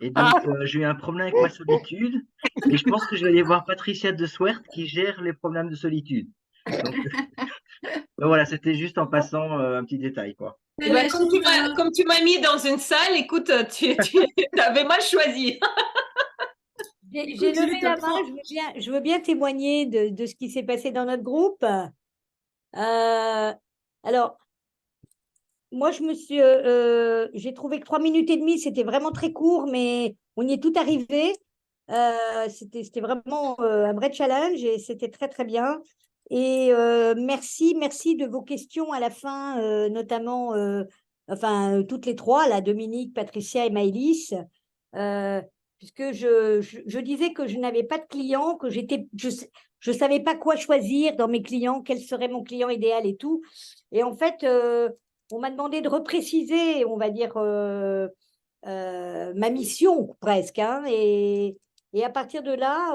Et donc, j'ai eu un problème avec ma solitude. Et je pense que je vais aller voir Patricia de Swert qui gère les problèmes de solitude. Donc, voilà, c'était juste en passant un petit détail, quoi. Comme tu m'as mis dans une salle, écoute, tu avais mal choisi. J'ai levé la main, je veux bien témoigner de ce qui s'est passé dans notre groupe. Alors, moi, j'ai trouvé que 3 minutes et demie, c'était vraiment très court, mais on y est tout arrivé. C'était vraiment un vrai challenge et c'était très, très bien. Et merci de vos questions à la fin, notamment, toutes les trois, là, Dominique, Patricia et Maëlys, puisque je disais que je n'avais pas de client, que je savais pas quoi choisir dans mes clients, quel serait mon client idéal et tout. Et en fait, on m'a demandé de repréciser, on va dire, ma mission presque, hein, et à partir de là,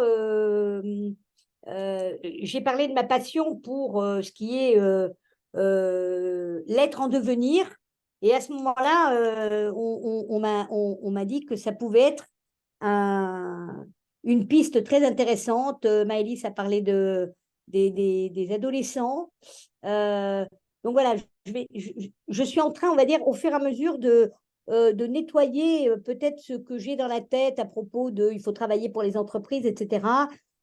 j'ai parlé de ma passion pour ce qui est l'être en devenir. Et à ce moment-là, on m'a dit que ça pouvait être une piste très intéressante. Maëlys a parlé des adolescents. Donc voilà, je suis en train, on va dire, au fur et à mesure de nettoyer peut-être ce que j'ai dans la tête à propos de il faut travailler pour les entreprises, etc.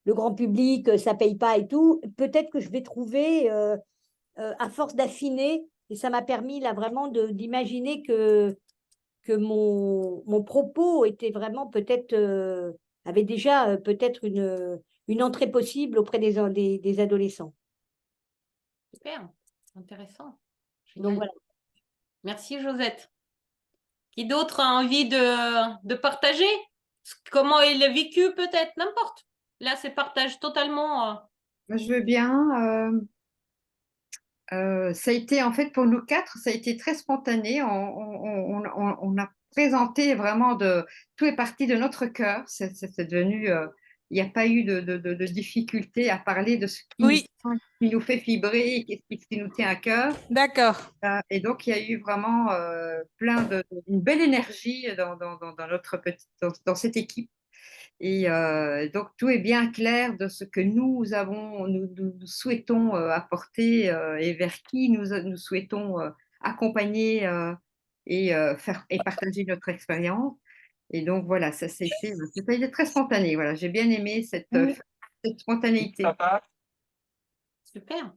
Le grand public, ça ne paye pas et tout. Peut-être que je vais trouver, à force d'affiner, et ça m'a permis là vraiment d'imaginer que mon propos était vraiment peut-être, avait déjà peut-être une entrée possible auprès des adolescents. Super, intéressant. Donc Génial. voilà. Merci Josette. Qui d'autre a envie de partager? Comment il a vécu peut-être? N'importe. Là, c'est partage totalement. Je veux bien. Ça a été, en fait, pour nous quatre, ça a été très spontané. On a présenté vraiment tout est parti de notre cœur. C'est devenu, il n'y a pas eu de difficulté à parler de ce Oui, qui nous fait vibrer, ce qui nous tient à cœur. d'accord. Et donc, il y a eu vraiment une belle énergie dans cette équipe. Et donc, tout est bien clair de ce que nous souhaitons apporter et vers qui nous souhaitons accompagner et partager notre expérience. Et donc, voilà, ça a été très spontané. Voilà, j'ai bien aimé cette spontanéité. Super.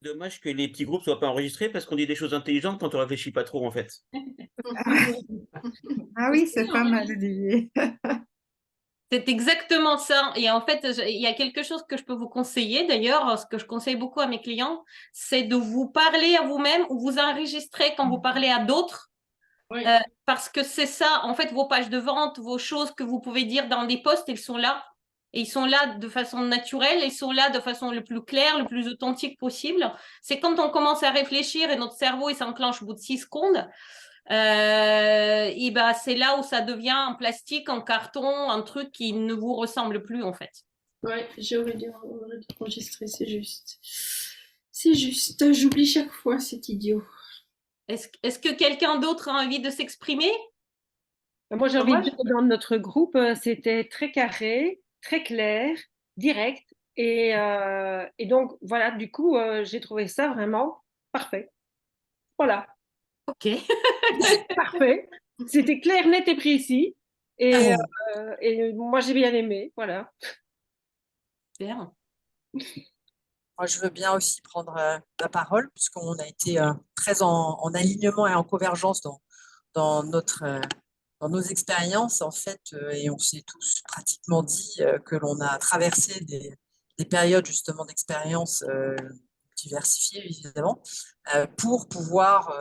Dommage que les petits groupes soient pas enregistrés parce qu'on dit des choses intelligentes quand on réfléchit pas trop, en fait. Ah oui, c'est pas mal, Olivier. C'est exactement ça. Et en fait, il y a quelque chose que je peux vous conseiller, d'ailleurs, ce que je conseille beaucoup à mes clients, c'est de vous parler à vous-même ou vous enregistrer quand vous parlez à d'autres. Oui. Parce que c'est ça, en fait, vos pages de vente, vos choses que vous pouvez dire dans des posts, ils sont là. Et ils sont là de façon naturelle, ils sont là de façon le plus claire, le plus authentique possible. C'est quand on commence à réfléchir et notre cerveau, il s'enclenche au bout de 6 secondes. Et ben, c'est là où ça devient en plastique, en carton, un truc qui ne vous ressemble plus, en fait. Ouais, j'aurais dû enregistrer, c'est juste. C'est juste, j'oublie chaque fois, c'est idiot. Est-ce que quelqu'un d'autre a envie de s'exprimer? Moi, j'ai envie de dire que dans notre groupe, c'était très carré, très clair, direct. Et donc, voilà, du coup, j'ai trouvé ça vraiment parfait. Voilà. Ok. Parfait. C'était clair, net et précis. Et moi, j'ai bien aimé. Voilà. Super. Moi, je veux bien aussi prendre la parole, puisqu'on a été très en alignement et en convergence dans dans nos expériences, en fait, et on s'est tous pratiquement dit que l'on a traversé des périodes justement d'expérience diversifiées, évidemment, pour pouvoir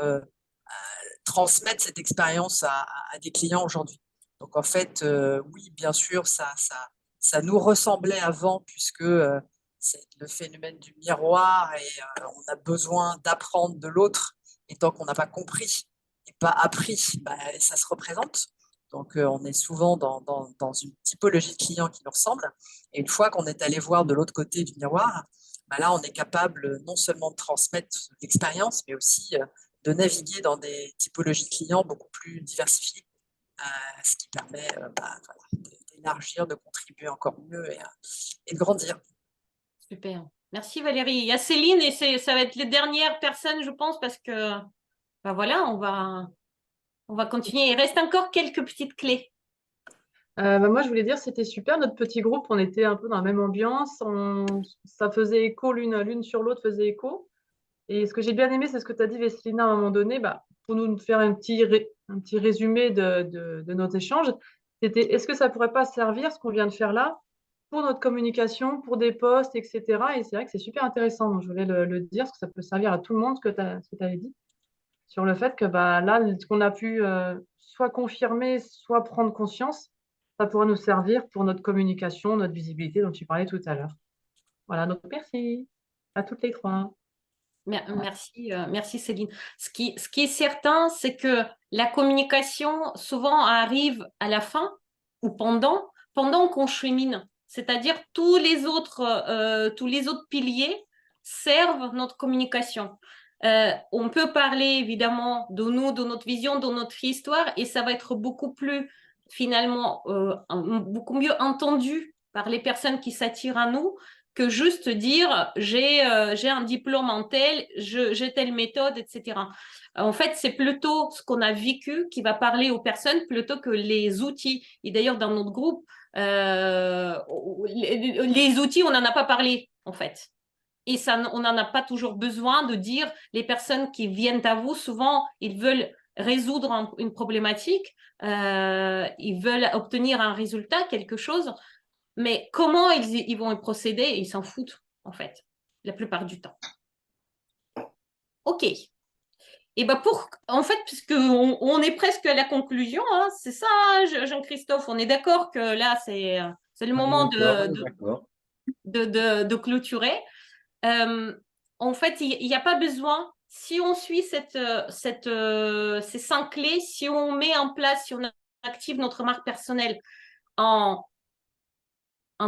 transmettre cette expérience à des clients aujourd'hui. Donc, en fait, oui, bien sûr, ça nous ressemblait avant, puisque c'est le phénomène du miroir et on a besoin d'apprendre de l'autre. Et tant qu'on n'a pas compris et pas appris, bah, ça se représente. Donc, on est souvent dans une typologie de clients qui nous ressemble. Et une fois qu'on est allé voir de l'autre côté du miroir, bah là, on est capable non seulement de transmettre l'expérience, mais aussi de naviguer dans des typologies de clients beaucoup plus diversifiées, ce qui permet d'élargir, de contribuer encore mieux et de grandir. Super. Merci Valérie. Il y a Céline et ça va être les dernières personnes, je pense, parce que ben voilà, on va continuer. Il reste encore quelques petites clés. Moi, je voulais dire, c'était super, notre petit groupe, on était un peu dans la même ambiance, ça faisait écho, l'une sur l'autre faisait écho. Et ce que j'ai bien aimé, c'est ce que tu as dit, Vesselina, à un moment donné, pour nous faire un petit résumé de nos échanges, c'était est-ce que ça pourrait pas servir, ce qu'on vient de faire là, pour notre communication, pour des posts, etc. Et c'est vrai que c'est super intéressant. Donc, je voulais le dire, parce que ça peut servir à tout le monde, ce que tu avais dit, sur le fait que bah, là, ce qu'on a pu soit confirmer, soit prendre conscience, ça pourrait nous servir pour notre communication, notre visibilité dont tu parlais tout à l'heure. Voilà, donc merci à toutes les trois. Merci Céline. Ce qui est certain, c'est que la communication souvent arrive à la fin ou pendant qu'on chemine. C'est-à-dire tous les autres piliers servent notre communication. On peut parler évidemment de nous, de notre vision, de notre histoire, et ça va être beaucoup plus finalement beaucoup mieux entendu par les personnes qui s'attirent à nous que juste dire j'ai un diplôme en tel, j'ai telle méthode, etc. En fait, c'est plutôt ce qu'on a vécu qui va parler aux personnes plutôt que les outils. Et d'ailleurs, dans notre groupe, les outils, on n'en a pas parlé, en fait. Et ça, on n'en a pas toujours besoin de dire, les personnes qui viennent à vous, souvent, ils veulent résoudre une problématique, ils veulent obtenir un résultat, quelque chose, mais comment ils vont y procéder, ils s'en foutent, en fait, la plupart du temps. OK. Et ben en fait, puisqu'on est presque à la conclusion, hein, c'est ça, Jean-Christophe, on est d'accord que là, c'est le moment de clôturer. En fait, il n'y a pas besoin, si on suit ces 5 clés, si on met en place, si on active notre marque personnelle en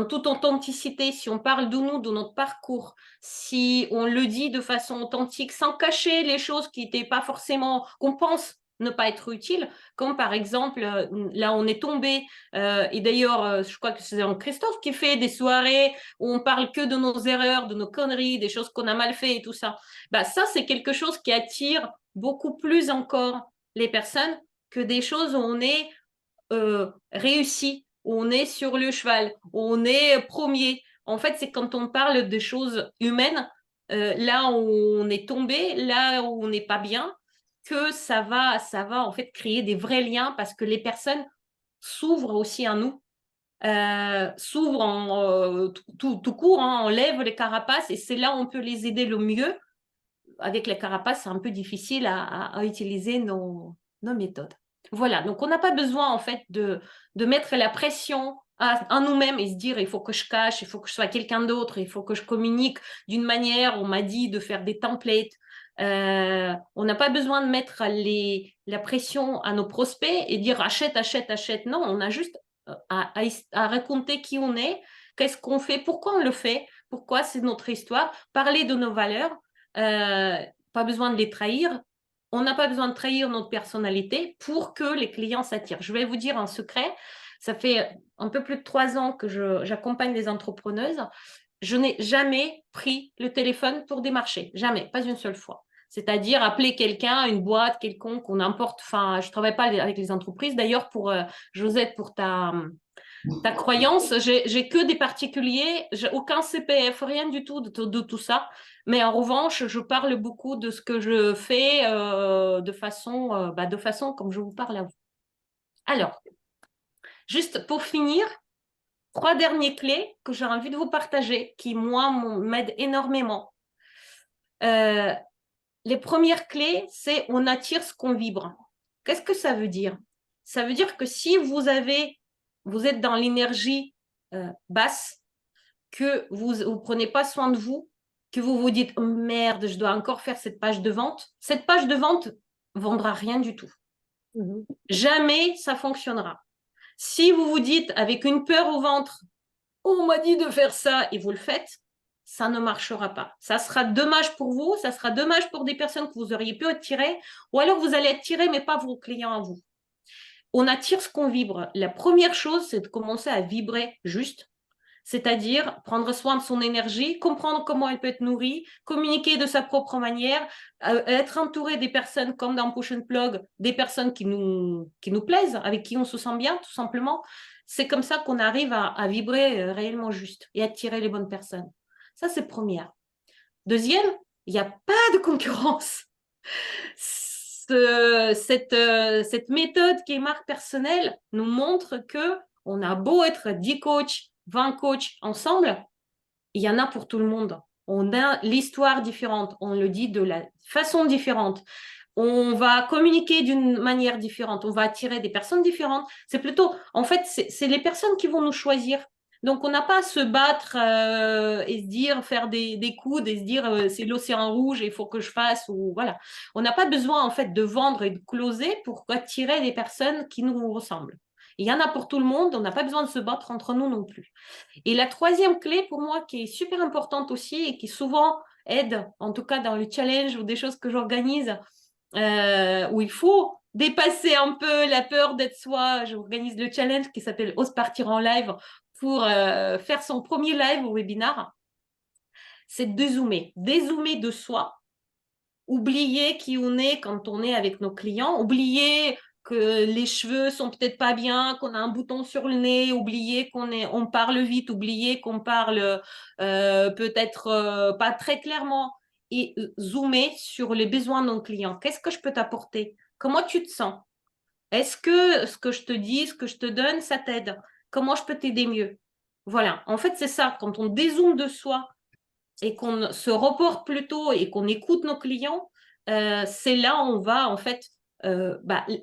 toute authenticité, si on parle de nous, de notre parcours, si on le dit de façon authentique, sans cacher les choses qui n'étaient pas forcément, qu'on pense ne pas être utiles, comme par exemple, là on est tombé, et d'ailleurs, je crois que c'est Christophe qui fait des soirées où on parle que de nos erreurs, de nos conneries, des choses qu'on a mal fait et tout ça. Bah, ça, c'est quelque chose qui attire beaucoup plus encore les personnes que des choses où on est réussi, où on est sur le cheval, où on est premier. En fait, c'est quand on parle de choses humaines, là où on est tombé, là où on n'est pas bien, que ça va en fait créer des vrais liens parce que les personnes s'ouvrent aussi à nous, s'ouvrent tout court, hein, on lève les carapaces et c'est là où on peut les aider le mieux. Avec les carapaces, c'est un peu difficile à utiliser nos méthodes. Voilà, donc on n'a pas besoin en fait de mettre la pression à nous-mêmes et se dire il faut que je cache, il faut que je sois quelqu'un d'autre, il faut que je communique d'une manière, on m'a dit de faire des templates. On n'a pas besoin de mettre la pression à nos prospects et dire achète, achète, achète. Non, on a juste à raconter qui on est, qu'est-ce qu'on fait, pourquoi on le fait, pourquoi c'est notre histoire, parler de nos valeurs. Pas besoin de les trahir. On n'a pas besoin de trahir notre personnalité pour que les clients s'attirent. Je vais vous dire un secret. Ça fait un peu plus de 3 ans que j'accompagne des entrepreneuses. Je n'ai jamais pris le téléphone pour démarcher. Jamais, pas une seule fois. C'est-à-dire appeler quelqu'un, une boîte quelconque, on importe. Enfin, je ne travaille pas avec les entreprises. D'ailleurs, pour Josette, pour ta croyance, j'ai que des particuliers, j'ai aucun CPF, rien du tout de tout ça. Mais en revanche, je parle beaucoup de ce que je fais de façon comme je vous parle à vous. Alors, juste pour finir, 3 dernières clés que j'ai envie de vous partager, qui, moi, m'aident énormément. Les premières clés, c'est on attire ce qu'on vibre. Qu'est-ce que ça veut dire? Ça veut dire que si vous êtes dans l'énergie basse, que vous ne prenez pas soin de vous, que vous vous dites oh, merde, je dois encore faire cette page de vente. Cette page de vente ne vendra rien du tout. Jamais ça fonctionnera. Si vous vous dites avec une peur au ventre, oh, on m'a dit de faire ça et vous le faites, ça ne marchera pas. Ça sera dommage pour vous, ça sera dommage pour des personnes que vous auriez pu attirer, ou alors vous allez attirer mais pas vos clients à vous. On attire ce qu'on vibre. La première chose, c'est de commencer à vibrer juste, c'est-à-dire prendre soin de son énergie, comprendre comment elle peut être nourrie, communiquer de sa propre manière, être entouré des personnes comme dans Push and Plug, des personnes qui nous plaisent, avec qui on se sent bien, tout simplement. C'est comme ça qu'on arrive à vibrer réellement juste et attirer les bonnes personnes. Ça, c'est première. Deuxième, il n'y a pas de concurrence. cette méthode qui est marque personnelle nous montre que on a beau être 10 coachs, 20 coachs ensemble, il y en a pour tout le monde. On a l'histoire différente, on le dit de la façon différente. On va communiquer d'une manière différente, on va attirer des personnes différentes. C'est plutôt, en fait, c'est les personnes qui vont nous choisir. Donc, on n'a pas à se battre et se dire, faire des coudes et se dire, c'est l'océan rouge et il faut que je fasse. Ou voilà. On n'a pas besoin, en fait, de vendre et de closer pour attirer des personnes qui nous ressemblent. Il y en a pour tout le monde, on n'a pas besoin de se battre entre nous non plus. Et la troisième clé pour moi qui est super importante aussi et qui souvent aide, en tout cas dans le challenge ou des choses que j'organise, où il faut dépasser un peu la peur d'être soi. J'organise le challenge qui s'appelle Ose partir en live pour faire son premier live au webinar. C'est de dézoomer de soi, oublier qui on est quand on est avec nos clients, oublier que les cheveux sont peut-être pas bien, qu'on a un bouton sur le nez, oublier on parle vite, oublier qu'on parle peut-être pas très clairement et zoomer sur les besoins de nos clients. Qu'est-ce que je peux t'apporter? Comment tu te sens? Est-ce que ce que je te dis, ce que je te donne, ça t'aide? Comment je peux t'aider mieux? Voilà, en fait, c'est ça. Quand on dézoome de soi et qu'on se reporte plutôt et qu'on écoute nos clients, c'est là où on va en fait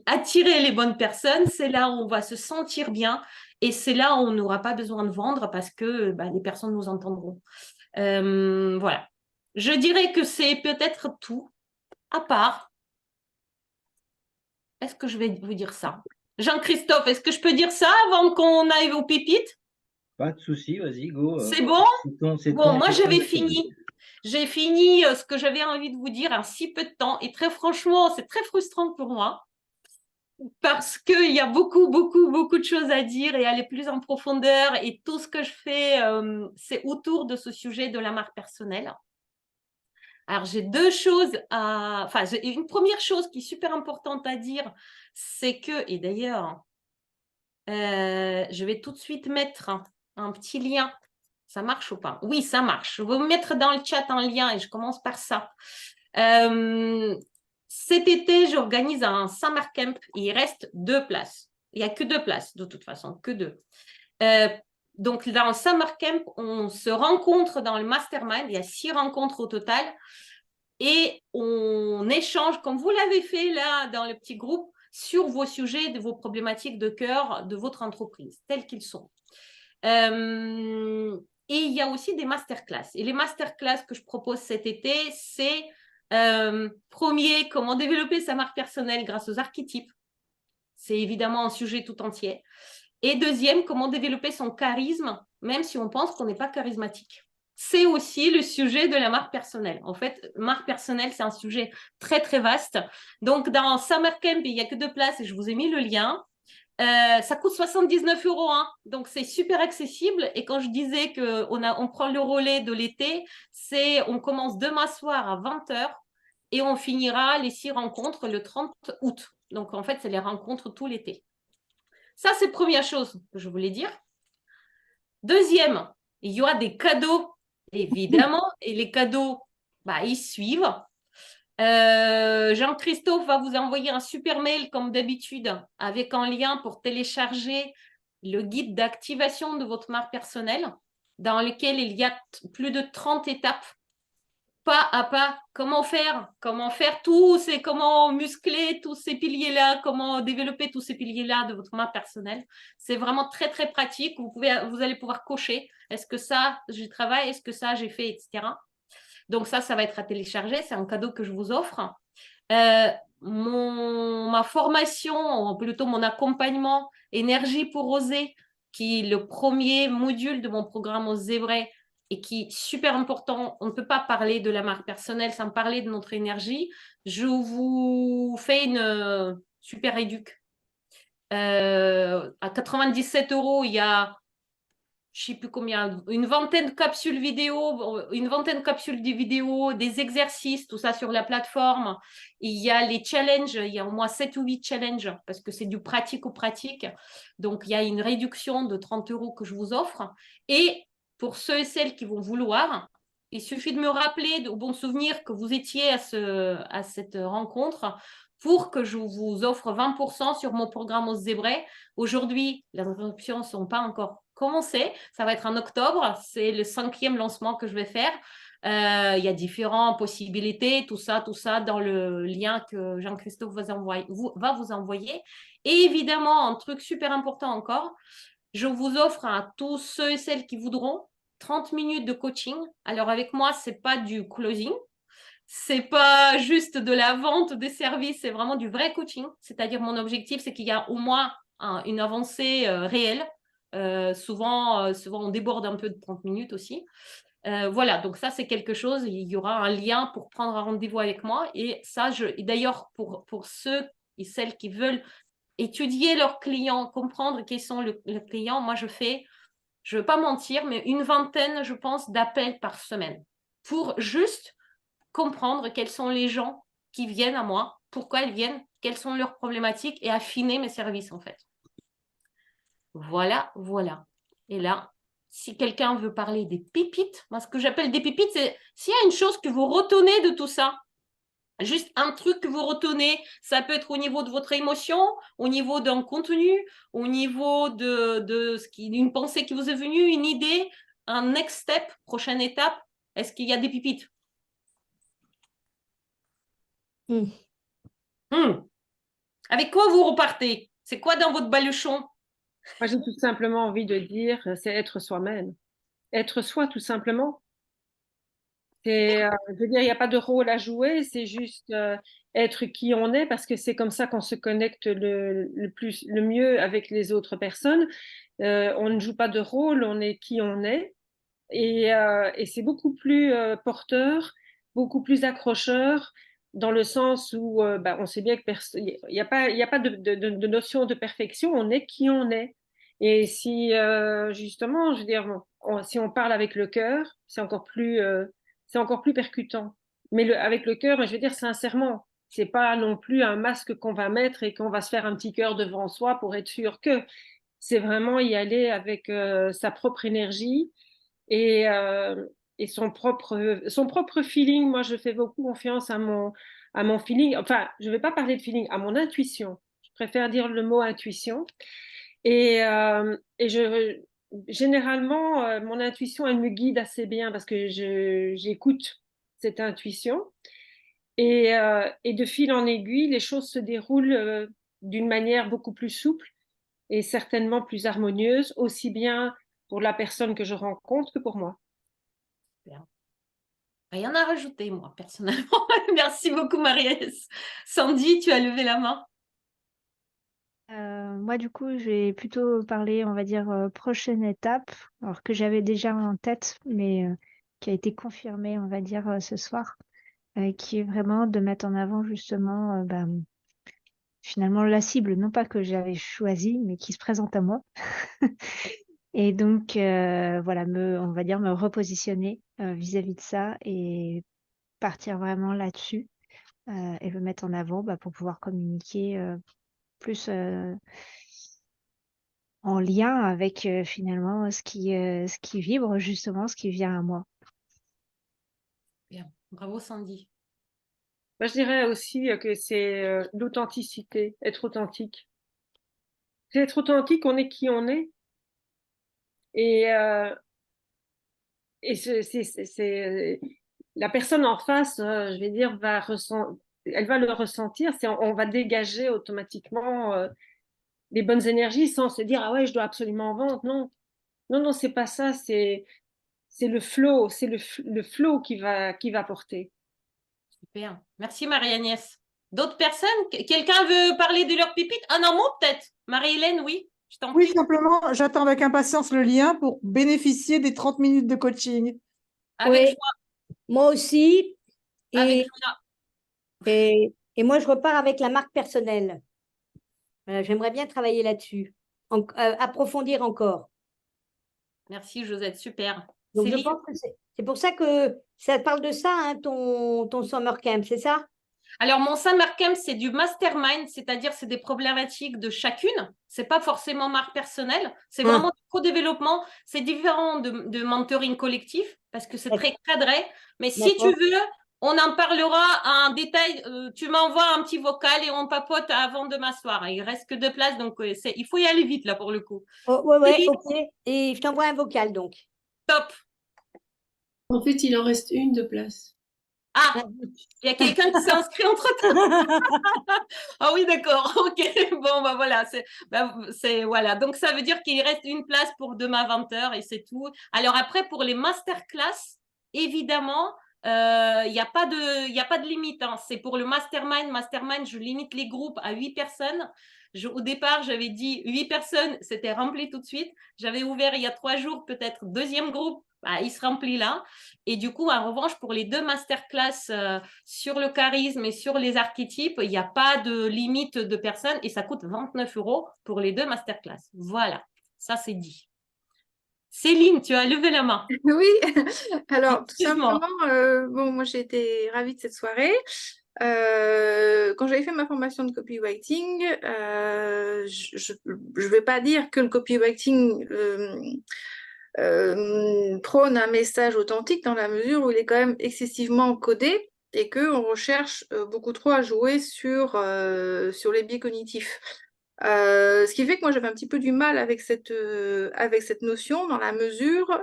attirer les bonnes personnes, c'est là où on va se sentir bien et c'est là où on n'aura pas besoin de vendre parce que les personnes nous entendront. Voilà. Je dirais que c'est peut-être tout, à part. Est-ce que je vais vous dire ça? Jean-Christophe, est-ce que je peux dire ça avant qu'on aille aux pépites? Pas de souci, vas-y, go. C'est bon? Bon, moi j'avais fini. J'ai fini ce que j'avais envie de vous dire en si peu de temps. Et très franchement, c'est très frustrant pour moi parce qu'il y a beaucoup de choses à dire et aller plus en profondeur. Et tout ce que je fais, c'est autour de ce sujet de la marque personnelle. Alors, j'ai deux choses à... Enfin, une première chose qui est super importante à dire, c'est que, et d'ailleurs, je vais tout de suite mettre un petit lien. Ça marche ou pas? Oui, ça marche. Je vais vous mettre dans le chat un lien et je commence par ça. Cet été, j'organise un summer camp. Il reste 2 places. Il n'y a que 2 places, de toute façon, que 2. Donc, dans le summer camp, on se rencontre dans le mastermind. Il y a 6 rencontres au total. Et on échange, comme vous l'avez fait là dans le petit groupe, sur vos sujets, de vos problématiques de cœur de votre entreprise, tels qu'ils sont. Et il y a aussi des masterclass. Et les masterclass que je propose cet été, c'est premier, comment développer sa marque personnelle grâce aux archétypes. C'est évidemment un sujet tout entier. Et deuxième, comment développer son charisme, même si on pense qu'on n'est pas charismatique. C'est aussi le sujet de la marque personnelle. En fait, marque personnelle, c'est un sujet très, très vaste. Donc, dans Summer Camp, il n'y a que 2 places et je vous ai mis le lien. Ça coûte 79 €, hein, donc c'est super accessible. Et quand je disais qu'on prend le relais de l'été, on commence demain soir à 20 h et on finira les 6 rencontres le 30 août. Donc, en fait, c'est les rencontres tout l'été. Ça, c'est la première chose que je voulais dire. Deuxième, il y aura des cadeaux, évidemment, et les cadeaux, ils suivent. Jean-Christophe va vous envoyer un super mail comme d'habitude avec un lien pour télécharger le guide d'activation de votre marque personnelle dans lequel il y a plus de 30 étapes, pas à pas, comment faire comment muscler tous ces piliers-là, comment développer tous ces piliers-là de votre marque personnelle. C'est vraiment très, très pratique. Vous allez pouvoir cocher. Est-ce que ça, j'y travaille? Est-ce que ça, j'ai fait, etc. Donc ça va être à télécharger. C'est un cadeau que je vous offre. Ma formation, ou plutôt mon accompagnement Énergie pour oser, qui est le premier module de mon programme Oser vrai et qui est super important. On ne peut pas parler de la marque personnelle sans parler de notre énergie. Je vous fais une super éduque. À 97 €, il y a je ne sais plus combien, une vingtaine de capsules vidéo, des exercices, tout ça sur la plateforme. Il y a les challenges, il y a au moins 7 ou 8 challenges parce que c'est du pratique au pratique. Donc, il y a une réduction de 30 € que je vous offre. Et pour ceux et celles qui vont vouloir, il suffit de me rappeler au bon souvenir que vous étiez à cette rencontre pour que je vous offre 20% sur mon programme au Zébré. Aujourd'hui, les inscriptions ne sont pas encore commencées. Ça va être en octobre. C'est le 5e lancement que je vais faire. Il y a différentes possibilités, tout ça dans le lien que Jean-Christophe va vous envoyer. Et évidemment, un truc super important encore, je vous offre à tous ceux et celles qui voudront 30 minutes de coaching. Alors avec moi, ce n'est pas du closing, c'est pas juste de la vente des services, c'est vraiment du vrai coaching. C'est-à-dire mon objectif, c'est qu'il y a au moins une avancée réelle. Souvent, on déborde un peu de 30 minutes aussi. Voilà, donc ça, c'est quelque chose. Il y aura un lien pour prendre un rendez-vous avec moi. Et ça, d'ailleurs, pour ceux et celles qui veulent étudier leurs clients, comprendre quels sont les clients, moi, je ne veux pas mentir, mais une vingtaine, je pense, d'appels par semaine pour juste comprendre quels sont les gens qui viennent à moi, pourquoi ils viennent, quelles sont leurs problématiques et affiner mes services, en fait. Voilà. Et là, si quelqu'un veut parler des pépites, moi, ce que j'appelle des pépites, c'est s'il y a une chose que vous retenez de tout ça, juste un truc que vous retenez, ça peut être au niveau de votre émotion, au niveau d'un contenu, au niveau d'une pensée qui vous est venue, une idée, un next step, prochaine étape. Est-ce qu'il y a des pépites? Avec quoi vous repartez? C'est quoi dans votre baluchon? Moi, j'ai tout simplement envie de dire, c'est être soi-même. Être soi, tout simplement. Je veux dire, il n'y a pas de rôle à jouer, c'est juste être qui on est, parce que c'est comme ça qu'on se connecte le mieux avec les autres personnes. On ne joue pas de rôle, on est qui on est. Et c'est beaucoup plus porteur, beaucoup plus accrocheur, dans le sens où on sait bien qu'il n'y a pas de notion de perfection, on est qui on est. Et si justement, je veux dire, si on parle avec le cœur, c'est encore plus percutant. Mais avec le cœur, je veux dire sincèrement, c'est pas non plus un masque qu'on va mettre et qu'on va se faire un petit cœur devant soi pour être sûr que. C'est vraiment y aller avec sa propre énergie et son propre feeling. Moi, je fais beaucoup confiance à mon feeling. Enfin, je ne vais pas parler de feeling, à mon intuition. Je préfère dire le mot intuition. Et généralement, mon intuition, elle me guide assez bien parce que j'écoute cette intuition. Et de fil en aiguille, les choses se déroulent d'une manière beaucoup plus souple et certainement plus harmonieuse, aussi bien pour la personne que je rencontre que pour moi. Bien. Rien à rajouter, moi, personnellement. Merci beaucoup, Marie-Alice. Sandy, tu as levé la main. Moi, du coup, je vais plutôt parler, on va dire, prochaine étape, alors que j'avais déjà en tête, mais qui a été confirmée, on va dire, ce soir, qui est vraiment de mettre en avant justement finalement la cible, non pas que j'avais choisie, mais qui se présente à moi. Et donc, voilà, on va dire, me repositionner vis-à-vis de ça et partir vraiment là-dessus et le mettre en avant pour pouvoir communiquer plus en lien avec finalement ce qui vibre, justement, ce qui vient à moi. Bien, bravo Sandy. Moi, je dirais aussi que c'est l'authenticité, être authentique. C'est être authentique, on est qui on est. Et la personne en face, je vais dire, elle va le ressentir. On va dégager automatiquement les bonnes énergies sans se dire ah ouais, je dois absolument vendre. Non, c'est pas ça. C'est le flow, c'est le flow qui va porter. Super. Merci Marie-Agnès. D'autres personnes? Quelqu'un veut parler de leur pépite? Un mot peut-être? Marie-Hélène, oui. Oui, simplement, j'attends avec impatience le lien pour bénéficier des 30 minutes de coaching. Avec joie. Moi aussi. Avec joie. Et moi, je repars avec la marque personnelle. J'aimerais bien travailler là-dessus, approfondir encore. Merci Josette, super. Donc, je pense que c'est pour ça que ça parle de ça, hein, ton Summer Camp, c'est ça? Alors, mon Summer Camp, c'est du mastermind, c'est-à-dire c'est des problématiques de chacune. Ce n'est pas forcément marque personnelle, c'est vraiment du co-développement. C'est différent de mentoring collectif parce que c'est très cadré. Mais si tu veux On en parlera en détail. Tu m'envoies un petit vocal et on papote avant de m'asseoir. Il reste que 2 places, donc il faut y aller vite là pour le coup. Oh, ouais, Céline, ok. Et je t'envoie un vocal donc. top. En fait, il en reste une de place. Ah, il y a quelqu'un qui s'est inscrit entre-temps. Ah oui, d'accord. Ok. Bon, bah voilà. Voilà. Donc, ça veut dire qu'il reste une place pour demain 20h et c'est tout. Alors après, pour les masterclass, évidemment, il n'y a pas de limite. Hein. C'est pour le mastermind. Mastermind, je limite les groupes à 8 personnes. Au départ, j'avais dit 8 personnes, c'était rempli tout de suite. J'avais ouvert il y a 3 jours, peut-être deuxième groupe, bah, il se remplit là. Et du coup, en revanche, pour les 2 masterclass sur le charisme et sur les archétypes, il n'y a pas de limite de personnes et ça coûte 29 € pour les 2 masterclass. Voilà, ça c'est dit. Céline, tu as levé la main. Oui, alors tout Excuse-moi. simplement, bon, moi j'ai été ravie de cette soirée. Quand j'avais fait ma formation de copywriting, je ne vais pas dire que le copywriting prône un message authentique dans la mesure où il est quand même excessivement codé et qu'on recherche beaucoup trop à jouer sur les biais cognitifs. Ce qui fait que moi j'avais un petit peu du mal avec cette notion dans la mesure,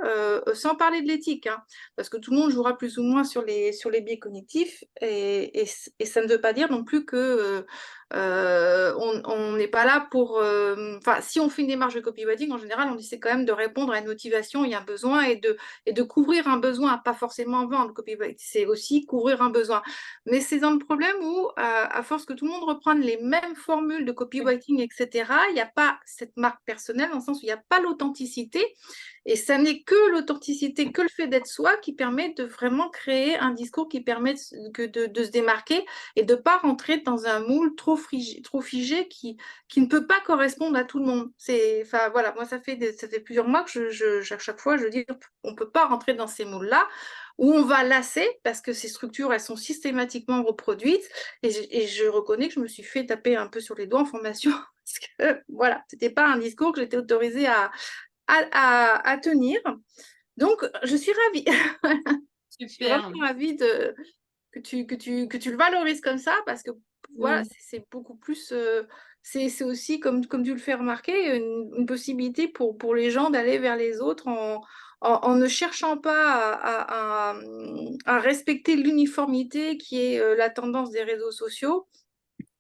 sans parler de l'éthique, hein, parce que tout le monde jouera plus ou moins sur les biais cognitifs et ça ne veut pas dire non plus que on n'est pas là pour... Enfin, si on fait une démarche de copywriting, en général, on essaie quand même de répondre à une motivation et un besoin et de couvrir un besoin, pas forcément vendre. Le copywriting, c'est aussi couvrir un besoin. Mais c'est dans le problème où, à force que tout le monde reprenne les mêmes formules de copywriting, etc., il n'y a pas cette marque personnelle, dans le sens où il n'y a pas l'authenticité. Et ça n'est que l'authenticité, que le fait d'être soi qui permet de vraiment créer un discours qui permet de se démarquer et de ne pas rentrer dans un moule trop figé qui ne peut pas correspondre à tout le monde. Enfin, voilà, moi, ça fait plusieurs mois que à chaque fois, je dis on ne peut pas rentrer dans ces moules-là où on va lasser parce que ces structures, elles sont systématiquement reproduites. Et je reconnais que je me suis fait taper un peu sur les doigts en formation parce que, voilà, ce n'était pas un discours que j'étais autorisée à tenir. Donc, je suis ravie. Je suis vraiment ravie que tu le valorises comme ça parce que voilà, c'est beaucoup plus. C'est aussi, comme tu le fais remarquer, une possibilité pour les gens d'aller vers les autres en ne cherchant pas à respecter l'uniformité qui est la tendance des réseaux sociaux.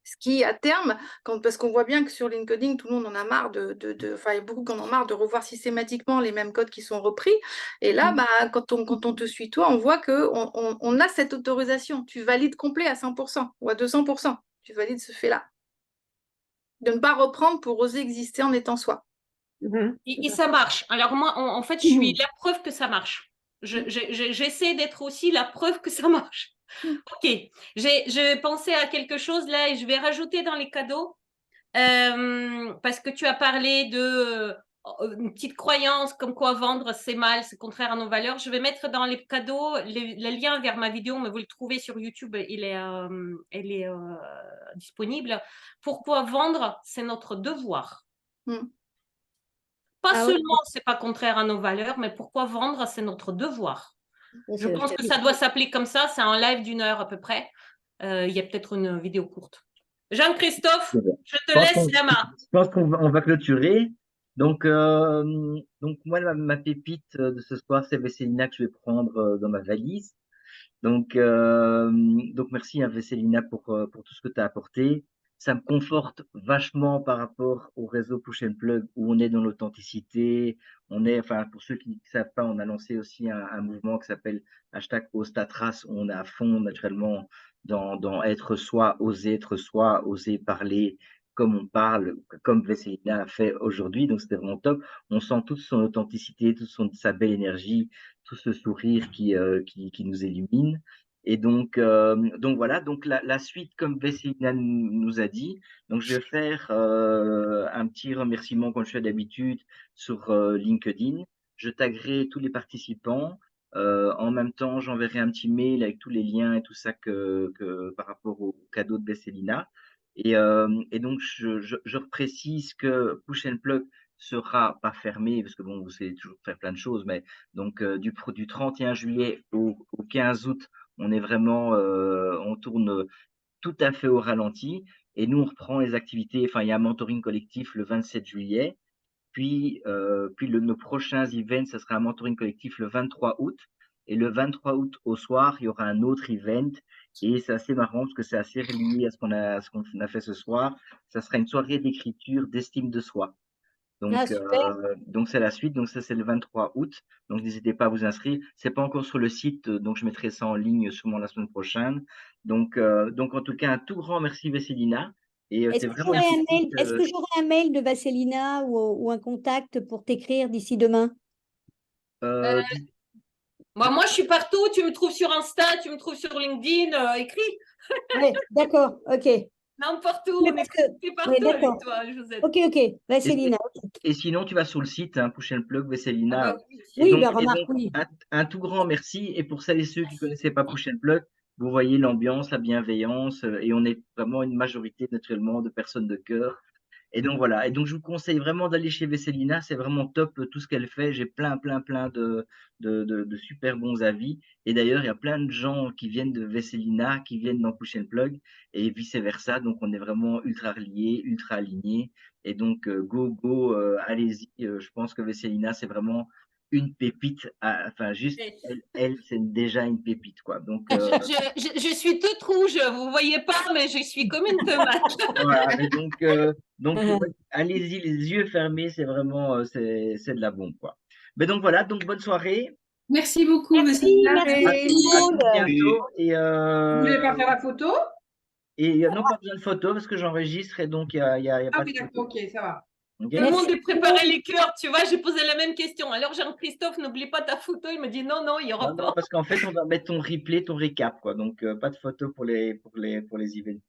Ce qui, à terme, parce qu'on voit bien que sur LinkedIn, tout le monde en a marre enfin, il y a beaucoup qui en ont marre de revoir systématiquement les mêmes codes qui sont repris. Et là, bah, quand on te suit, toi, on voit qu'on a cette autorisation. Tu valides complet à 100% ou à 200%. Tu valides ce fait-là. De ne pas reprendre pour oser exister en étant soi. Et ça marche. Alors moi, en fait, je suis la preuve que ça marche. J'essaie d'être aussi la preuve que ça marche. Ok, j'ai pensé à quelque chose là et je vais rajouter dans les cadeaux parce que tu as parlé de une petite croyance comme quoi vendre c'est mal, c'est contraire à nos valeurs. Je vais mettre dans les cadeaux le lien vers ma vidéo, mais vous le trouvez sur YouTube, elle est disponible. Pourquoi vendre, c'est notre devoir. Pas seulement c'est pas contraire à nos valeurs, mais pourquoi vendre, c'est notre devoir. Je pense que ça doit s'appeler comme ça. C'est un live d'1 heure à peu près. Il y a peut-être une vidéo courte. Jean-Christophe, je te laisse la main. Je pense qu'on va clôturer. Donc moi, ma pépite de ce soir, c'est Vesselina que je vais prendre dans ma valise. Donc merci à Vesselina pour tout ce que tu as apporté. Ça me conforte vachement par rapport au réseau Push and Plug où on est dans l'authenticité. Enfin, pour ceux qui ne savent pas, on a lancé aussi un mouvement qui s'appelle #Ostatras où on est à fond naturellement dans être soi, oser parler comme on parle, comme Vesselina a fait aujourd'hui. Donc, c'était vraiment top. On sent toute son authenticité, sa belle énergie, tout ce sourire qui nous illumine. Et donc voilà, donc la suite, comme Vesselina nous a dit, donc je vais faire un petit remerciement comme je fais d'habitude sur LinkedIn. Je taguerai tous les participants. En même temps, j'enverrai un petit mail avec tous les liens et tout ça par rapport au cadeau de Vesselina. Et donc, je reprécise que Push and Plug sera pas fermé, parce que bon, vous savez toujours faire plein de choses, mais donc du 31 juillet au 15 août, On est vraiment, on tourne tout à fait au ralenti. Et nous, on reprend les activités. Enfin, il y a un mentoring collectif le 27 juillet. Puis, nos prochains events, ce sera un mentoring collectif le 23 août. Et le 23 août au soir, il y aura un autre event. Et c'est assez marrant parce que c'est assez relié à ce qu'on a fait ce soir. Ça sera une soirée d'écriture, d'estime de soi. Donc c'est la suite. Donc ça, c'est le 23 août. Donc n'hésitez pas à vous inscrire. C'est pas encore sur le site, donc je mettrai ça en ligne sûrement la semaine prochaine. Donc en tout cas, un tout grand merci Vesselina. Et Est-ce c'est que vraiment j'aurai un mail, typique, est-ce que j'aurai un mail de Vasselina ou un contact pour t'écrire d'ici demain? Moi, je suis partout. Tu me trouves sur Insta, tu me trouves sur LinkedIn, écris. Ouais, d'accord, ok. N'importe où, Mais on parce est que- partout ouais, avec d'accord. toi, Josette. Ok, Vasselina. Et sinon, tu vas sur le site, Push and Plug, Vesselina. Ah bah oui. Et Oui, donc, ben remarque, oui. un tout grand merci. Et pour celles et ceux qui ne connaissaient pas Push and Plug, vous voyez l'ambiance, la bienveillance, et on est vraiment une majorité naturellement de personnes de cœur. Et donc voilà. Et donc je vous conseille vraiment d'aller chez Vesselina. C'est vraiment top tout ce qu'elle fait. J'ai plein de super bons avis. Et d'ailleurs, il y a plein de gens qui viennent de Vesselina, qui viennent dans Push and Plug, et vice versa. Donc on est vraiment ultra reliés, ultra alignés. Et donc go, allez-y. Je pense que Vesselina, c'est vraiment une pépite. Enfin, juste elle, c'est déjà une pépite, quoi. Donc Je suis toute rouge, vous ne voyez pas, mais je suis comme une tomate. voilà. Mais donc ouais, allez-y, les yeux fermés, c'est vraiment c'est de la bombe, quoi. Mais donc voilà, donc bonne soirée. Merci beaucoup, Merci, Vesselina. merci tout le monde. À bientôt. Et Vous voulez pas faire la photo? non, pas besoin de photo parce que j'enregistre et donc il y a Ah pas oui, de d'accord, photo. ok, ça va. Ok. Tout le monde est préparé les cœurs, tu vois, j'ai posé la même question. Alors Jean-Christophe, n'oublie pas ta photo. Il me dit non, il n'y aura Non, pas. parce qu'en fait, on va mettre ton replay, ton récap, quoi. Donc pas de photo pour les events.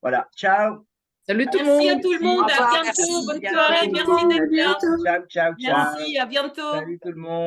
Voilà, ciao. Salut tout le Merci monde. à tout le monde, à bientôt, bonne soirée, merci d'être là. Ciao. Merci, à bientôt. Salut tout le monde.